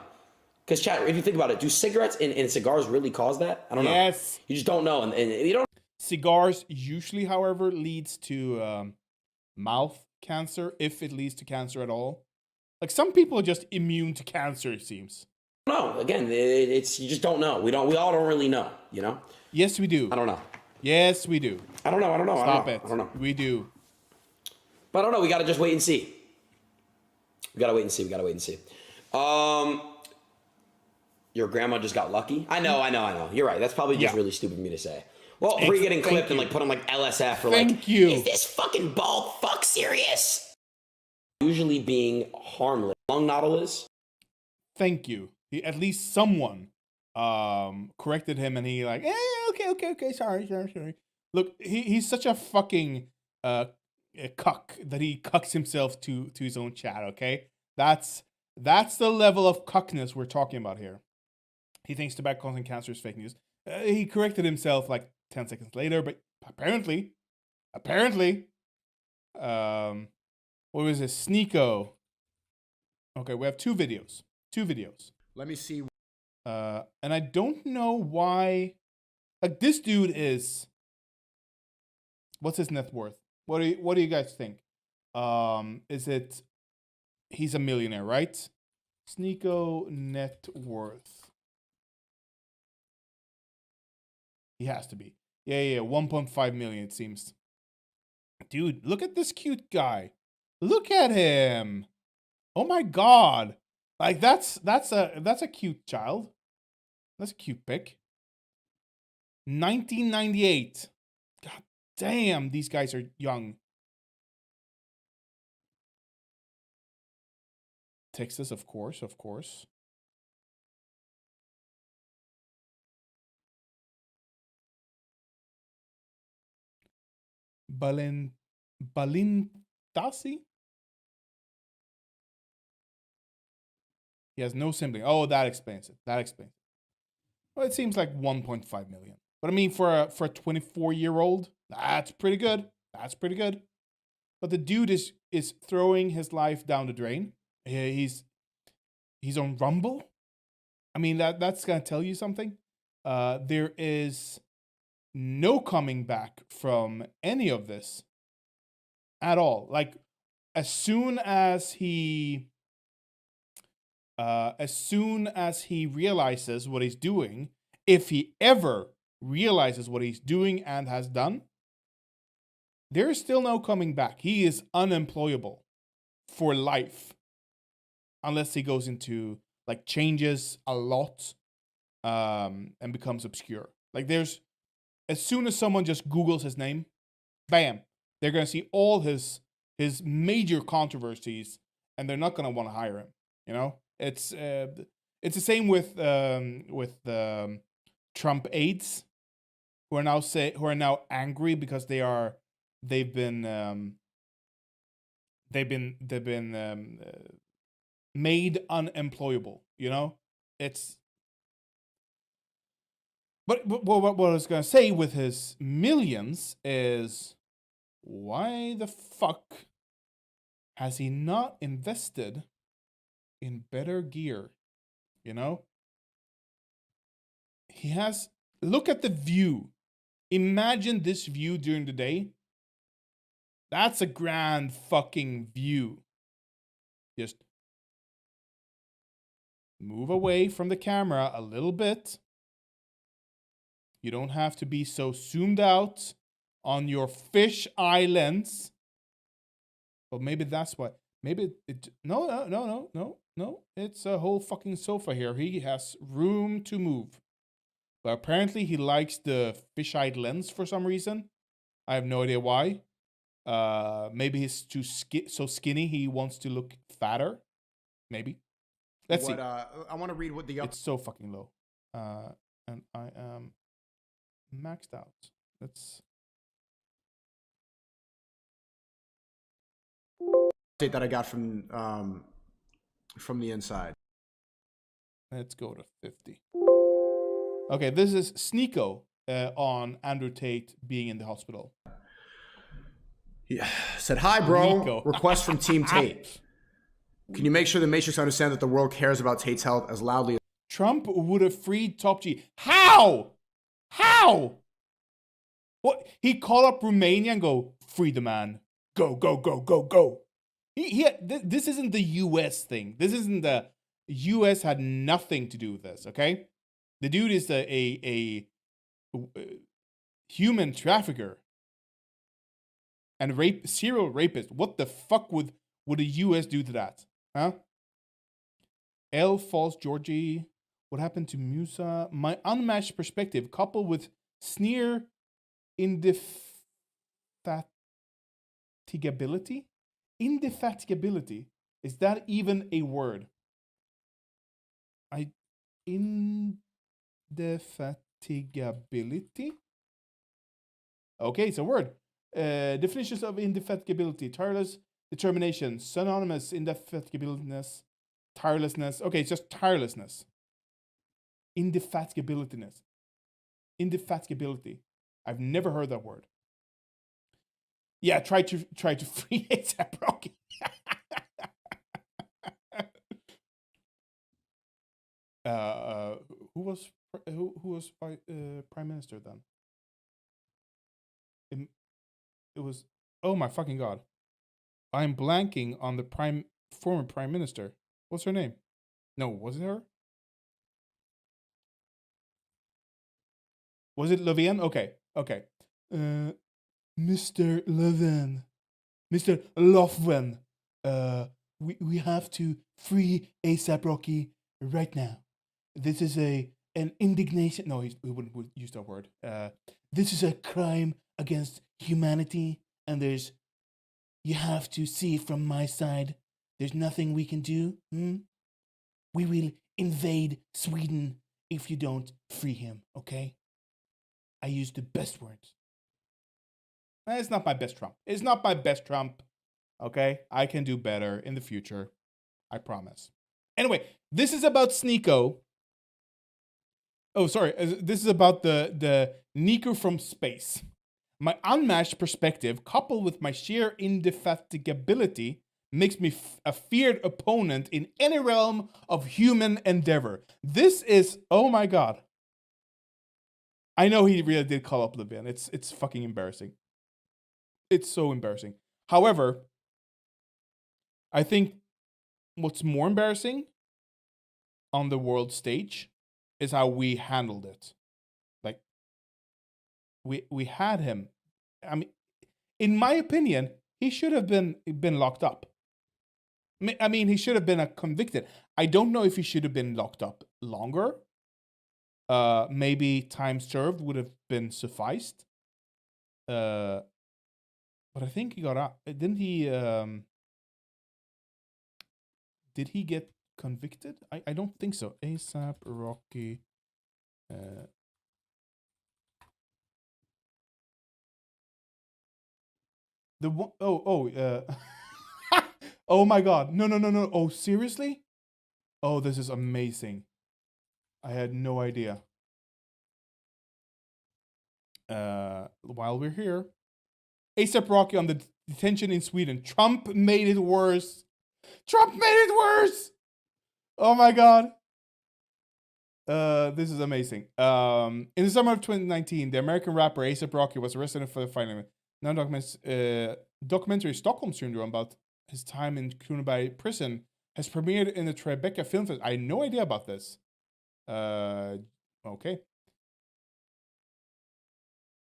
Because chat, if you think about it, do cigarettes and cigars really cause that? I don't know. Yes. You just don't know, and you don't. Cigars usually, however, leads to mouth cancer, if it leads to cancer at all. Like some people are just immune to cancer, it seems. No, again, it's you just don't know. We all don't really know, you know? Yes, we do. I don't know. Yes, we do. I don't know. Stop it. I don't know. We do. But I don't know. We gotta just wait and see. We gotta wait and see. Your grandma just got lucky. I know. You're right. That's probably just really stupid of me to say. Well, for getting clipped and like put on like LSF or like, is this fucking bald fuck serious? Usually being harmless. Lung nodule is. Thank you. At least someone corrected him, and he like, okay, sorry. Look, he's such a fucking a cuck that he cucks himself to his own chat. Okay, that's the level of cuckness we're talking about here. He thinks tobacco causing cancer is fake news. He corrected himself like 10 seconds later, but apparently, what was this? Sneeko. Okay, we have two videos. Let me see. And I don't know why. Like this dude is. What's his net worth? What do you guys think? Is it? He's a millionaire, right? Sneeko net worth. He has to be. Yeah. 1.5 million, it seems. Dude, look at this cute guy. Look at him. Oh my god. Like that's a cute child. That's a cute pic. 1998. God damn, these guys are young. Texas, of course. Balintasi? He has no sibling. Oh, that explains it. Well, it seems like 1.5 million. But I mean, for a 24-year-old, that's pretty good. But the dude is throwing his life down the drain. He's on Rumble. I mean, that's gonna tell you something. There is no coming back from any of this at all. Like, as soon as he as soon as he realizes what he's doing, if he ever realizes what he's doing and has done, there is still no coming back. He is unemployable for life. Unless he goes into, like, changes a lot and becomes obscure. Like, there's, as soon as someone just Googles his name, bam, they're going to see all his major controversies, and they're not going to want to hire him. You know, it's the same with Trump aides, who are now angry because they've been made unemployable. You know, it's. But what I was gonna say with his millions is, why the fuck has he not invested in better gear? You know? He has, look at the view. Imagine this view during the day. That's a grand fucking view. Just move away from the camera a little bit. You don't have to be so zoomed out on your fish eye lens. But maybe that's why. Maybe it. No. It's a whole fucking sofa here. He has room to move. But apparently he likes the fish-eyed lens for some reason. I have no idea why. Maybe he's so skinny he wants to look fatter. Maybe. Let's see. I want to read what the It's so fucking low. And I am maxed out. Let's. update that I got from the inside. Let's go to 50. Okay, this is Sneeko on Andrew Tate being in the hospital. He said, "Hi, bro. Nico. Request from Team Tate. Can you make sure the Matrix understand that the world cares about Tate's health as loudly as Trump would have freed Top G. How? What? He call up Romania and go, free the man. Go. This isn't the U.S. thing. This isn't the U.S. had nothing to do with this, okay? The dude is a human trafficker and serial rapist. What the fuck would the U.S. do to that? Huh? L. False Georgie. What happened to Musa? My unmatched perspective, coupled with sneer indefatigability? Indefatigability. Is that even a word? Indefatigability? Okay, it's a word. Definitions of indefatigability. Tireless determination. Synonymous. Indefatigableness. Tirelessness. Okay, it's just tirelessness. Indefatigability. I've never heard that word. Yeah, try to free ASAP Rocky. Who was prime minister then? It was, oh my fucking god, I'm blanking on the former prime minister. What's her name? No, was it her? Was it Levin? Okay. Mr. Levin. Mr. Lofven. We have to free ASAP Rocky right now. This is an indignation. No, we wouldn't use that word. This is a crime against humanity, and you have to see it from my side. There's nothing we can do. We will invade Sweden if you don't free him, okay? I use the best words. It's not my best Trump. It's not my best Trump. Okay? I can do better in the future. I promise. Anyway, this is about Sneeko. Oh, sorry. This is about the Nico from space. My unmatched perspective, coupled with my sheer indefatigability, makes me a feared opponent in any realm of human endeavor. This is, oh my god. I know he really did call up Levin. It's fucking embarrassing. It's so embarrassing. However, I think what's more embarrassing on the world stage is how we handled it. Like, we had him. I mean, in my opinion, he should have been locked up. I mean, he should have been convicted. I don't know if he should have been locked up longer. Maybe time served would have been sufficed. But I think he got out. Didn't he? Did he get convicted? I don't think so. ASAP Rocky. The one oh my God. No. Oh, seriously? Oh, this is amazing. I had no idea. While we're here, ASAP Rocky on the detention in Sweden. Trump made it worse. Trump made it worse. Oh my God. This is amazing. In the summer of 2019, the American rapper ASAP Rocky was arrested for the filing documentary Stockholm Syndrome about his time in Kronoberg prison has premiered in the Tribeca Film Festival. I had no idea about this. Okay.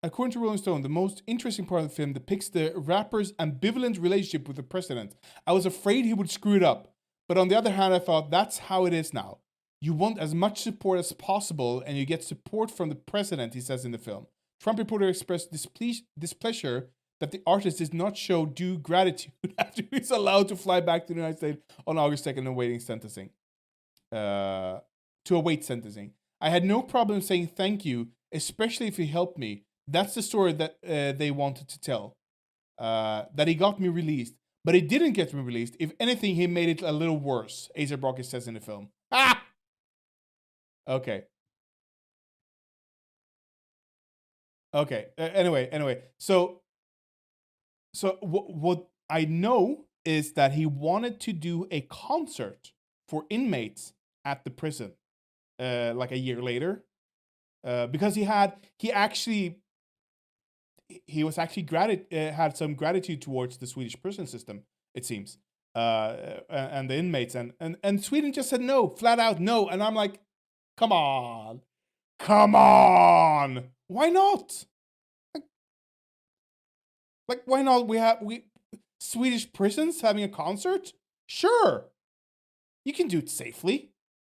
According to Rolling Stone, the most interesting part of the film depicts the rapper's ambivalent relationship with the president. I was afraid he would screw it up, but on the other hand, I thought that's how it is now. You want as much support as possible, and you get support from the president, he says in the film. Trump reporter expressed displeasure that the artist did not show due gratitude after he was allowed to fly back to the United States on August 2nd awaiting sentencing. To await sentencing. I had no problem saying thank you, especially if he helped me. That's the story that they wanted to tell. That he got me released. But he didn't get me released. If anything, he made it a little worse, A$AP Rocky says in the film. Ah! Okay. Okay. Anyway. So what I know is that he wanted to do a concert for inmates at the prison, like a year later, because he was actually had some gratitude towards the Swedish prison system, it seems, and the inmates, and Sweden just said no, flat out no, and I'm like, come on, why not? Like why not? We Swedish prisons having a concert? Sure, you can do it safely,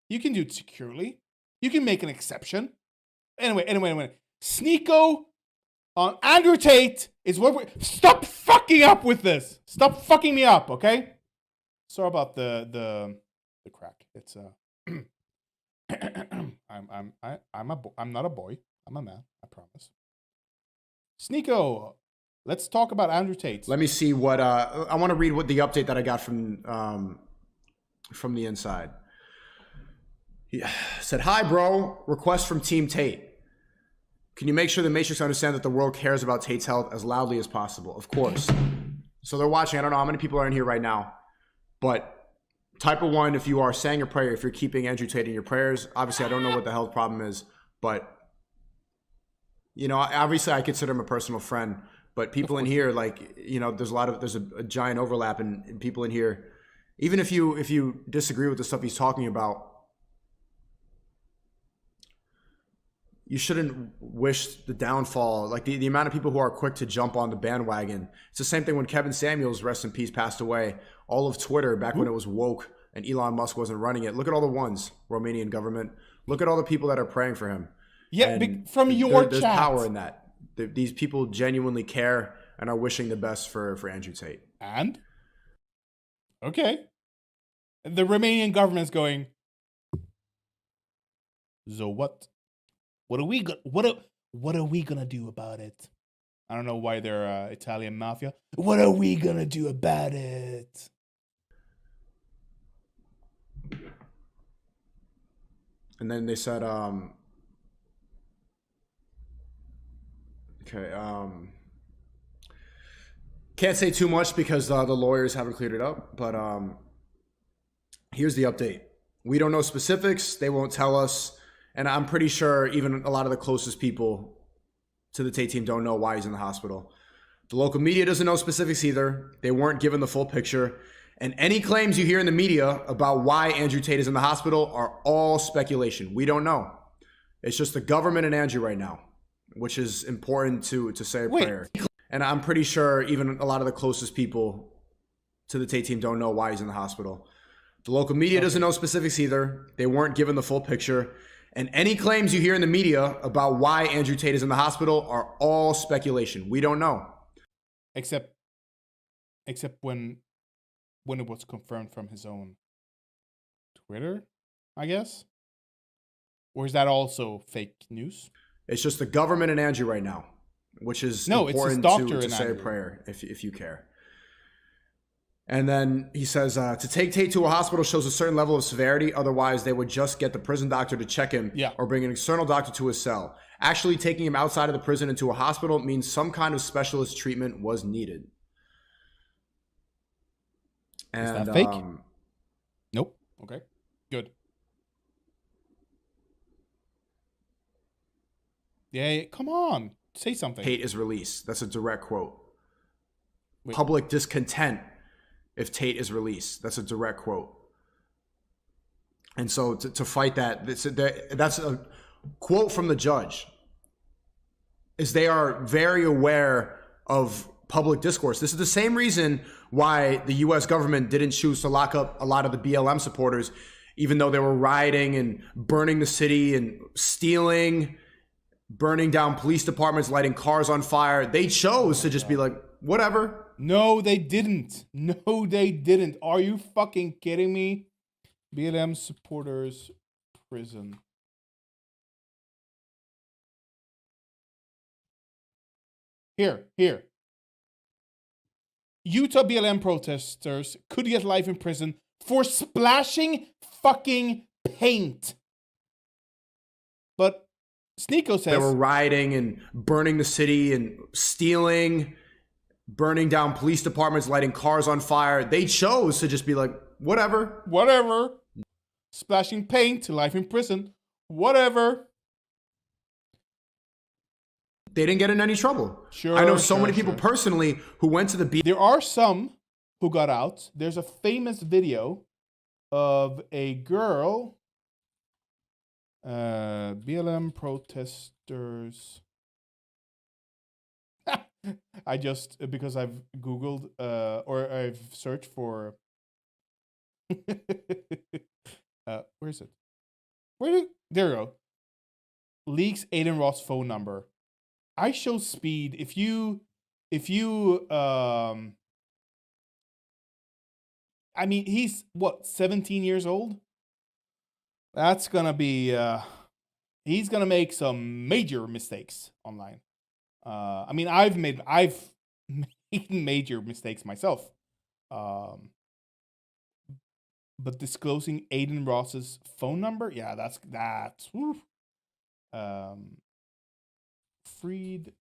you can do it securely, you can make an exception. Anyway, Sneeko on Andrew Tate is what we stop fucking up with this. Stop fucking me up, okay? Sorry about the crack. It's I'm not a boy. I'm a man. I promise. Sneeko, let's talk about Andrew Tate. Let me see what I want to read what the update that I got from the inside. He said, "Hi, bro. Request from Team Tate. Can you make sure the Matrix understand that the world cares about Tate's health as loudly as possible?" Of course. So they're watching. I don't know how many people are in here right now, but type of one, if you are saying a prayer, if you're keeping Andrew Tate in your prayers. Obviously, I don't know what the health problem is, but, you know, obviously I consider him a personal friend, but people in here, like, you know, there's a giant overlap in people in here. Even if you disagree with the stuff he's talking about, you shouldn't wish the downfall. Like the amount of people who are quick to jump on the bandwagon. It's the same thing when Kevin Samuels, rest in peace, passed away. All of Twitter, back when it was woke and Elon Musk wasn't running it. Look at all the ones, Romanian government. Look at all the people that are praying for him. Yeah, from your there's chat. Power in that. These people genuinely care and are wishing the best for Andrew Tate. And? Okay. The Romanian government's going, so what? What are we gonna do about it? I don't know why they're Italian mafia. What are we gonna do about it? And then they said, can't say too much because the lawyers haven't cleared it up, but here's the update. We don't know specifics. They won't tell us. And I'm pretty sure even a lot of the closest people to the Tate team don't know why he's in the hospital. The local media doesn't know specifics either. They weren't given the full picture. And any claims you hear in the media about why Andrew Tate is in the hospital are all speculation. We don't know. It's just the government and Andrew right now, which is important to say a prayer. And I'm pretty sure even a lot of the closest people to the Tate team don't know why he's in the hospital. The local media doesn't know specifics either. They weren't given the full picture. And any claims you hear in the media about why Andrew Tate is in the hospital are all speculation. We don't know. Except when it was confirmed from his own Twitter, I guess? Or is that also fake news? It's just the government and Andrew right now, which is important to say a prayer if you care. And then he says, to take Tate to a hospital shows a certain level of severity. Otherwise, they would just get the prison doctor to check him or bring an external doctor to his cell. Actually, taking him outside of the prison into a hospital means some kind of specialist treatment was needed. And, is that fake? Nope. Okay, good. Yeah, come on. Say something. Tate is released. That's a direct quote. Wait. Public discontent if Tate is released. That's a direct quote. And so to fight that, that's a quote from the judge, is they are very aware of public discourse. This is the same reason why the U.S. government didn't choose to lock up a lot of the BLM supporters, even though they were rioting and burning the city and stealing, burning down police departments, lighting cars on fire. They chose to just be like, whatever. No, they didn't. No, they didn't. Are you fucking kidding me? BLM supporters prison. Here. Utah BLM protesters could get life in prison for splashing fucking paint. But Sneeko says they were rioting and burning the city and stealing, burning down police departments, lighting cars on fire. They chose to just be like, whatever. Splashing paint to life in prison. Whatever. They didn't get in any trouble. I know so many people personally who went to the There are some who got out. There's a famous video of a girl, BLM protesters. I just, because I've Googled or I've searched for where is it? There we go. Leaks Aiden Ross phone number. I show speed. If you I mean, he's what, 17 years old? That's gonna be he's gonna make some major mistakes online. I mean, I've made major mistakes myself. But disclosing Aiden Ross's phone number, yeah, that's woof. Freed.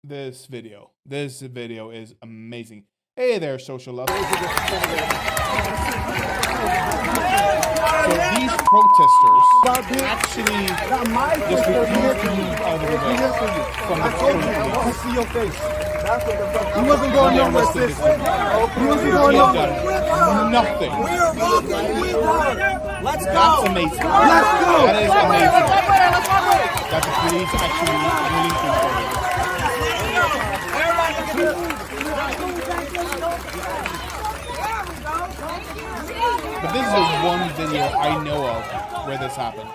This video is amazing. Hey there, social love. So these protesters actually just refused to move out of the way from the phone. I see your face. He wasn't going nowhere, sis. He wasn't going nowhere. Nothing. Let's go. That's amazing. Let's go. That is amazing. That the police actually willing to do it. But this is the one video I know of where this happened.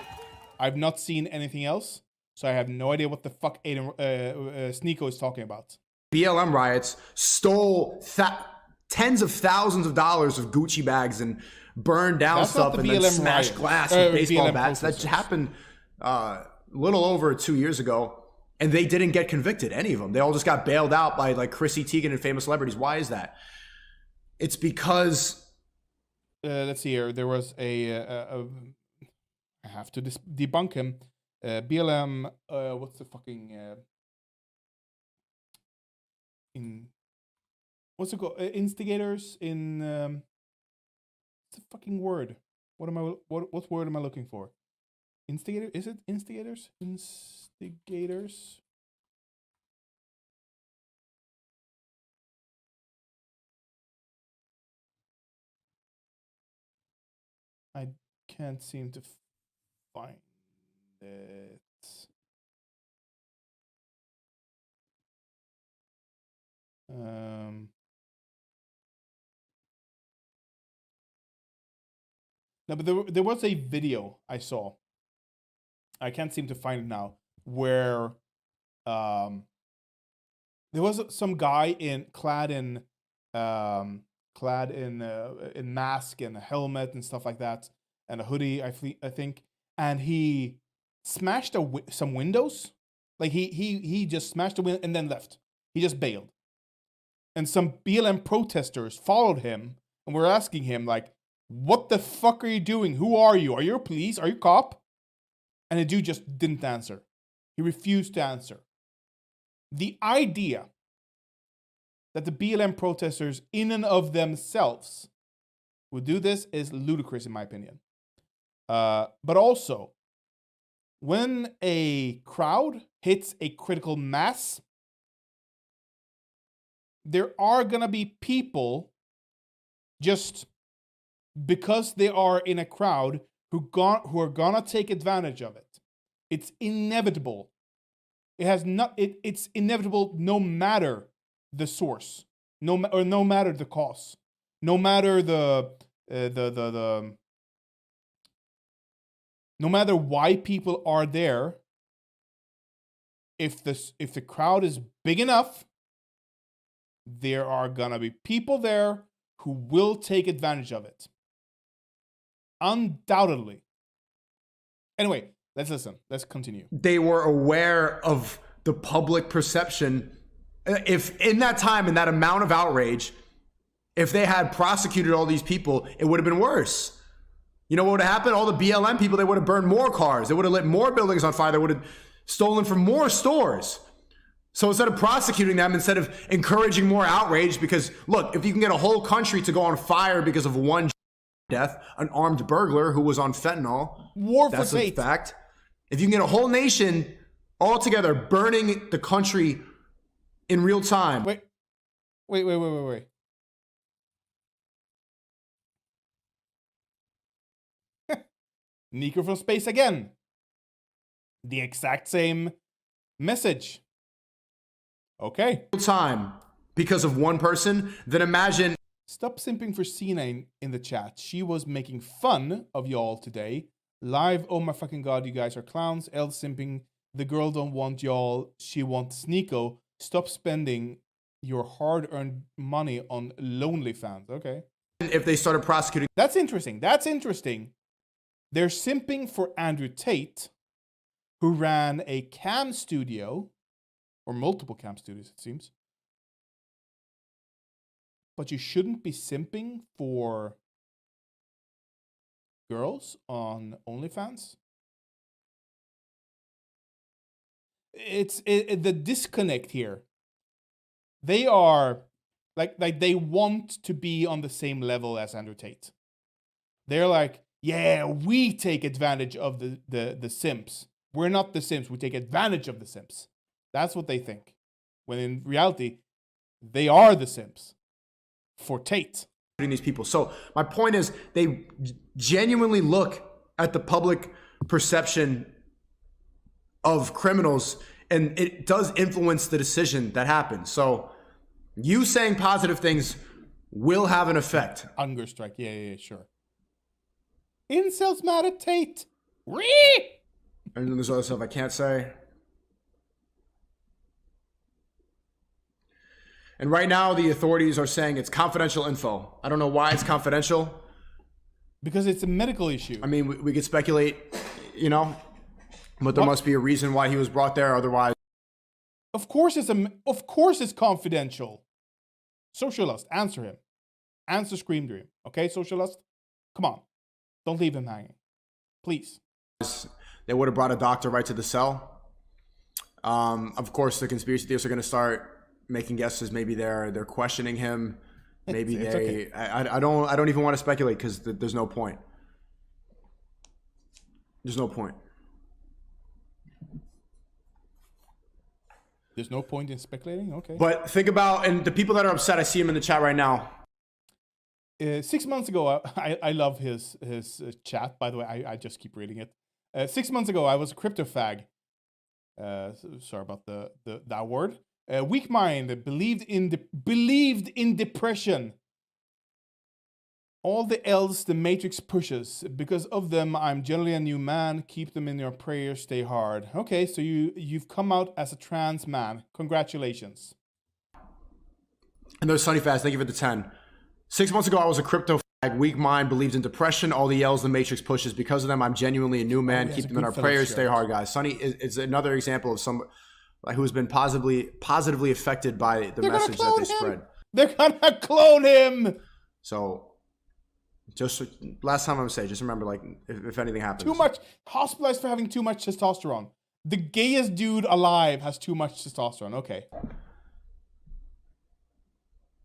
I've not seen anything else, so I have no idea what the fuck Sneeko is talking about. BLM riots stole tens of thousands of dollars of Gucci bags and burned down stuff and then smashed glass with baseball bats. That happened a little over 2 years ago, and they didn't get convicted, any of them. They all just got bailed out by like Chrissy Teigen and famous celebrities. Why is that? It's because... let's see here. There was I have to debunk him. BLM, what's the fucking... what's it called? Instigators in... what's the fucking word? What word am I looking for? Instigator? Is it instigators? Instigators. I can't seem to find it. No, but there was a video I saw. I can't seem to find it now. Where there was some guy clad in mask and a helmet and stuff like that, and a hoodie, I think, and he smashed some windows. Like he just smashed a window and then left. He just bailed. And some BLM protesters followed him and were asking him, like, what the fuck are you doing? Who are you? Are you a police? Are you a cop? And the dude just didn't answer. He refused to answer. The idea that the BLM protesters, in and of themselves, would do this is ludicrous, in my opinion. But also, when a crowd hits a critical mass, there are gonna be people, just because they are in a crowd, who are gonna take advantage of it. It's inevitable. It's inevitable, no matter the source, no matter the cause, no matter no matter why people are there. If the crowd is big enough, there are gonna be people there who will take advantage of it. Undoubtedly. Anyway, let's listen. Let's continue. They were aware of the public perception. If in that time, in that amount of outrage, if they had prosecuted all these people, it would have been worse. You know what would have happened? All the BLM people, they would have burned more cars. They would have lit more buildings on fire. They would have stolen from more stores. So instead of prosecuting them, instead of encouraging more outrage, because look, if you can get a whole country to go on fire because of one death, an armed burglar who was on fentanyl, that's a fact. If you can get a whole nation all together burning the country in real time. Wait. Nico from space again. The exact same message. Okay. Time because of one person, then imagine. Stop simping for Cena in the chat. She was making fun of y'all today. Live, oh my fucking god, you guys are clowns. L simping, the girl don't want y'all, she wants Nico. Stop spending your hard-earned money on lonely fans. Okay. If they started prosecuting. That's interesting. They're simping for Andrew Tate, who ran a cam studio, or multiple cam studios, it seems. But you shouldn't be simping for girls on OnlyFans. It's the disconnect here. They are like they want to be on the same level as Andrew Tate. They're like, yeah, we take advantage of the simps. We're not the simps. We take advantage of the simps. That's what they think. When in reality, they are the simps for Tate. These people. So my point is, they genuinely look at the public perception of criminals, and it does influence the decision that happens. So you saying positive things will have an effect. Hunger strike. Yeah, sure. Incels mad at Tate. Whee! And then there's other stuff I can't say. And right now, the authorities are saying it's confidential info. I don't know why it's confidential. Because it's a medical issue. I mean, we could speculate, you know, but there must be a reason why he was brought there. Otherwise, of course it's confidential. Socialist, answer him. Answer Scream Dream. Okay, Socialist? Come on. Don't leave him hanging. Please. They would have brought a doctor right to the cell. Of course, the conspiracy theorists are going to start making guesses. Maybe they're questioning him. Maybe it's okay. I don't even want to speculate because there's no point. There's no point. There's no point in speculating. Okay. But think about, and the people that are upset, I see them in the chat right now. 6 months ago, I love his chat. By the way, I just keep reading it. 6 months ago, I was a crypto fag. Sorry about that word. Weak mind, believed in depression. All the L's the Matrix pushes. Because of them, I'm generally a new man. Keep them in your prayers. Stay hard. Okay, so you've come out as a trans man. Congratulations. And there's Sunny Fast. Thank you for the 10. 6 months ago, I was a crypto fag. Weak mind, believes in depression. All the L's the Matrix pushes. Because of them, I'm genuinely a new man. Keep them in our prayers. Stay hard, guys. Sunny is another example of someone who has been positively affected by the message that they spread. They're gonna clone him. So, just last time I'm gonna say, just remember, like, if anything happens, Too much hospitalized for having too much testosterone. The gayest dude alive has too much testosterone. Okay.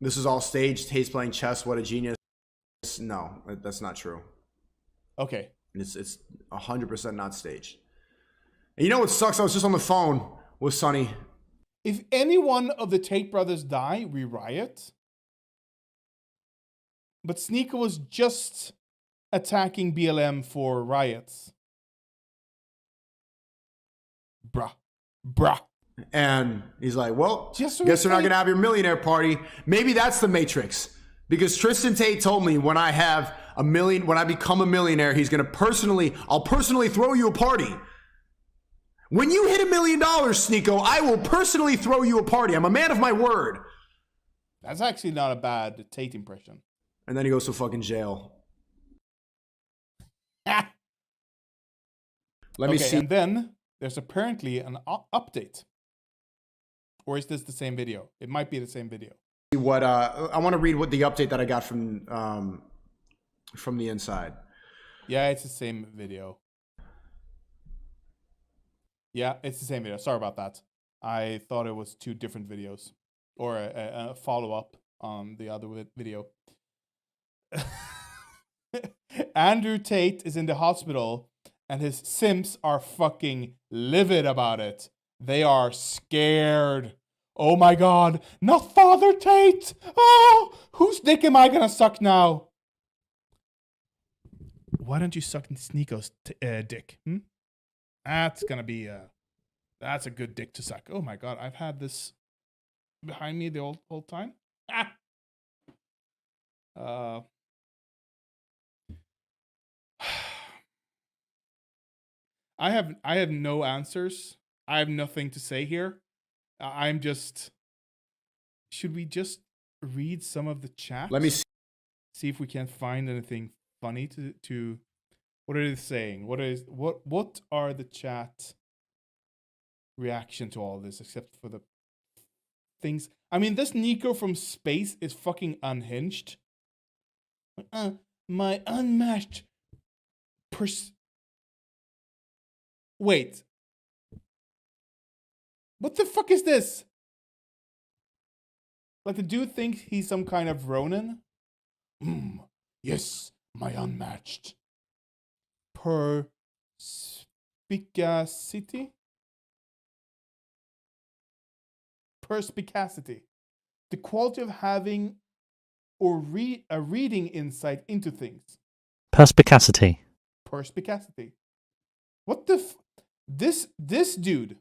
This is all staged. Tate's playing chess. What a genius. No, that's not true. Okay. It's 100% not staged. And you know what sucks? I was just on the phone with Sonny. If any one of the Tate brothers die, we riot. But Sneaker was just attacking BLM for riots. Bruh. And he's like, well, Just guess they're not going to have your millionaire party. Maybe that's the Matrix. Because Tristan Tate told me when I become a millionaire, I'll personally throw you a party. When you hit $1 million, Sneeko, I will personally throw you a party. I'm a man of my word. That's actually not a bad Tate impression. And then he goes to fucking jail. Let me see. And then there's apparently an update. Or is this the same video? It might be the same video. What I want to read what the update that I got from the inside. Yeah, it's the same video. Yeah, it's the same video. Sorry about that. I thought it was two different videos. Or a follow-up on the other video. Andrew Tate is in the hospital and his simps are fucking livid about it. They are scared. Oh my god, not Father Tate! Oh, whose dick am I gonna suck now? Why don't you suck Sneeko's dick? That's gonna be that's a good dick to suck. Oh my god, I've had this behind me the whole time. I have no answers. I have nothing to say here. I'm just. Should we just read some of the chat? Let me see if we can find anything funny to. What are they saying? What are the chat reaction to all this, except for the things? I mean, this Nico from space is fucking unhinged. My unmatched Wait. What the fuck is this? Like the dude thinks he's some kind of Ronin? Yes, my unmatched perspicacity? Perspicacity. The quality of having or reading insight into things. Perspicacity. Perspicacity. What the this dude,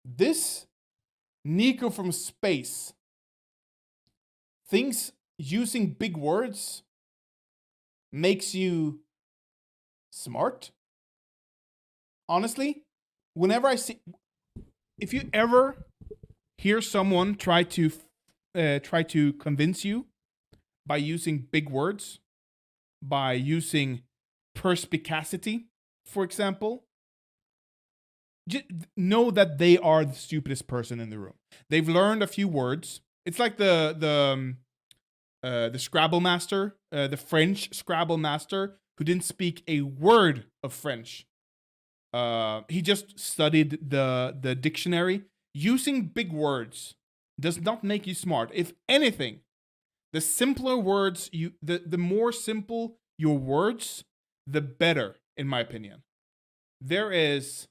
this Nico from space, thinks using big words makes you smart? Honestly, whenever I see, if you ever hear someone try to convince you by using big words, by using perspicacity, for example, just know that they are the stupidest person in the room. They've learned a few words. It's like the Scrabble master, the French Scrabble master, who didn't speak a word of French. He just studied the dictionary. Using big words does not make you smart. If anything, the simpler words the more simple your words, the better, in my opinion. There is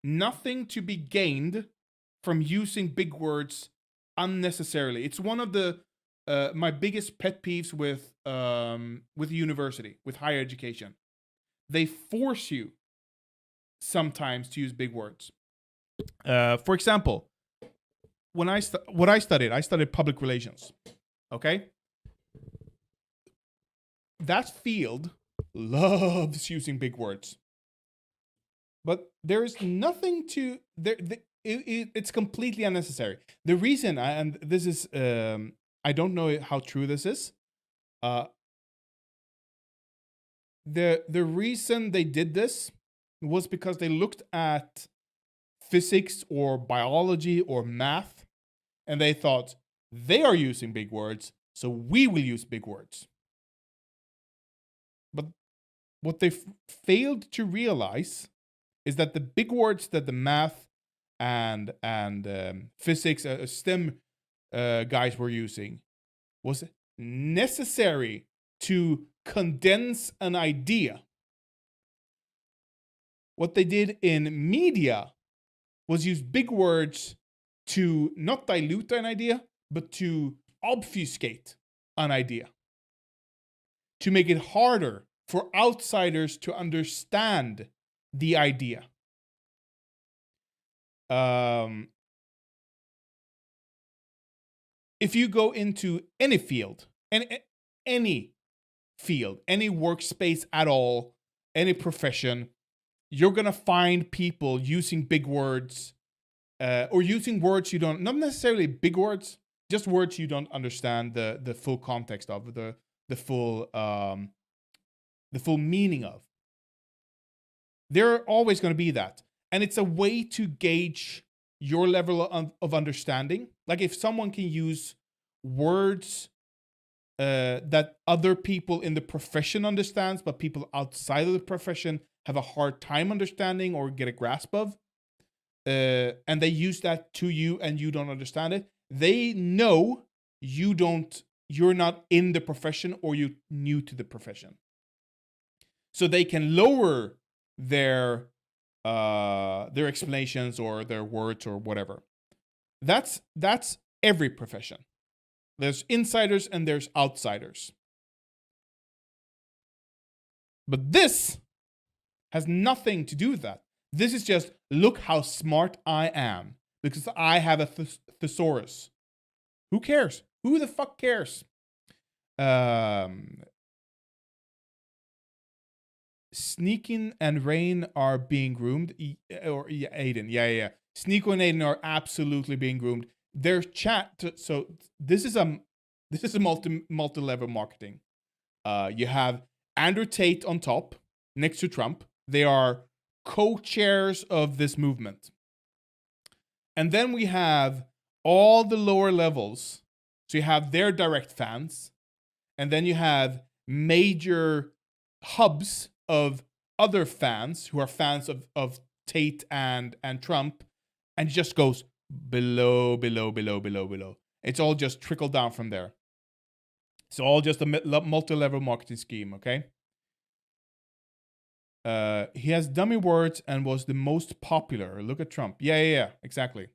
nothing to be gained from using big words unnecessarily. It's one of the my biggest pet peeves with university, with higher education. They force you sometimes to use big words. For example, when I studied public relations. Okay, that field loves using big words, but there is nothing to there. It's completely unnecessary. The reason, and this is, I don't know how true this is. The reason they did this was because they looked at physics or biology or math, and they thought they are using big words, so we will use big words. But what they failed to realize is that the big words that the math and physics, STEM guys were using was necessary to condense an idea. What they did in media was use big words to not dilute an idea, but to obfuscate an idea. To make it harder for outsiders to understand the idea. If you go into any field, any workspace at all, any profession, you're gonna find people using big words, or using words you don't, not necessarily big words, just words you don't understand the full context of, the full meaning of. There are always going to be that. And it's a way to gauge your level of understanding. Like if someone can use words that other people in the profession understands, but people outside of the profession have a hard time understanding or get a grasp of, and they use that to you and you don't understand it, they know you're not in the profession or you're new to the profession. So they can lower their explanations or their words or whatever. That's every profession. There's insiders and there's outsiders. But this has nothing to do with that. This is just, look how smart I am because I have a thesaurus. Who cares? Who the fuck cares? Sneaking and Rain are being groomed. Aiden. Yeah. Sneeko and Aiden are absolutely being groomed. Their chat. So this is a multi-level marketing. You have Andrew Tate on top, next to Trump. They are co-chairs of this movement. And then we have all the lower levels. So you have their direct fans. And then you have major hubs of other fans who are fans of Tate and Trump. And it just goes below. It's all just trickled down from there. It's all just a multi-level marketing scheme, okay? He has dummy words and was the most popular. Look at Trump. Yeah, exactly.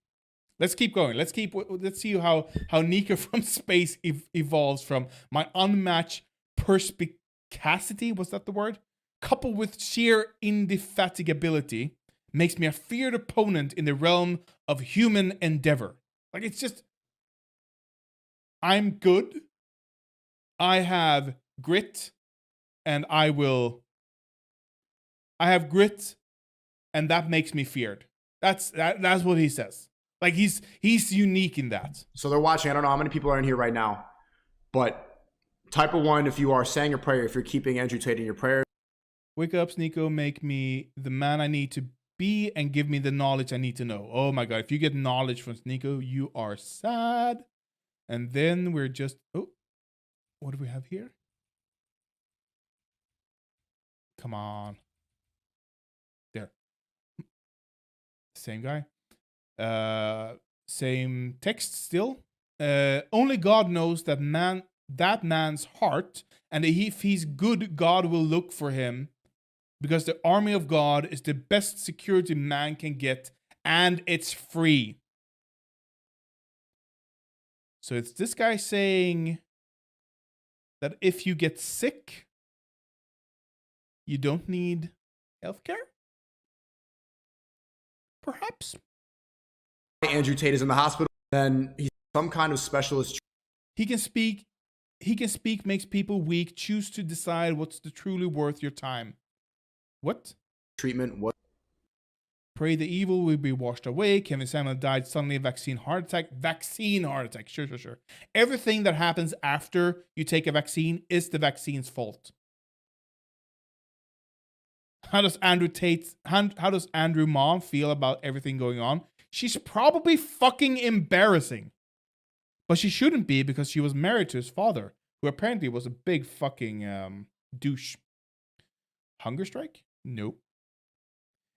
Let's keep going. Let's see how Nico from space evolves from my unmatched perspicacity, was that the word? Coupled with sheer indefatigability, makes me a feared opponent in the realm of human endeavor. Like, it's just, I'm good. I have grit, and I have grit, and that makes me feared. That's what he says. Like, he's unique in that. So they're watching. I don't know how many people are in here right now, but type of one, if you are saying a prayer, if you're keeping Andrew Tate in your prayer. Wake up, Sneeko, make me the man I need to be and give me the knowledge I need to know. Oh my God, if you get knowledge from Sneeko, you are sad. And then we're just, oh, what do we have here? Come on. There. Same guy. Same text still. Only God knows that man's heart, and if he's good, God will look for him because the army of God is the best security man can get, and it's free. So it's this guy saying that if you get sick, you don't need healthcare? Perhaps. Andrew Tate is in the hospital, then he's some kind of specialist. He can speak, makes people weak, choose to decide what's truly worth your time. What? Treatment. What? Pray the evil will be washed away. Kevin Samuel died suddenly, vaccine heart attack. Vaccine heart attack. Sure. Everything that happens after you take a vaccine is the vaccine's fault. How does Andrew mom feel about everything going on? She's probably fucking embarrassing. But she shouldn't be, because she was married to his father, who apparently was a big fucking douche. Hunger strike? Nope.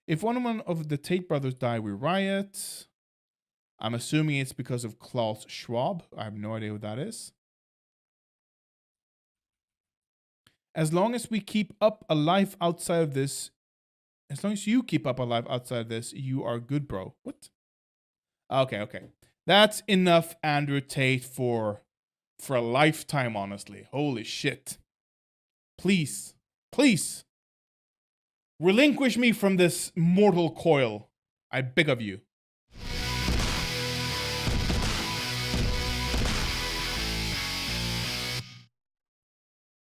If one of the Tate brothers die, we riot. I'm assuming it's because of Klaus Schwab. I have no idea who that is. As long as we keep up a life outside of this, as long as you keep up a life outside of this, you are good, bro. What? Okay. That's enough Andrew Tate for a lifetime, honestly. Holy shit. Please. Relinquish me from this mortal coil. I beg of you.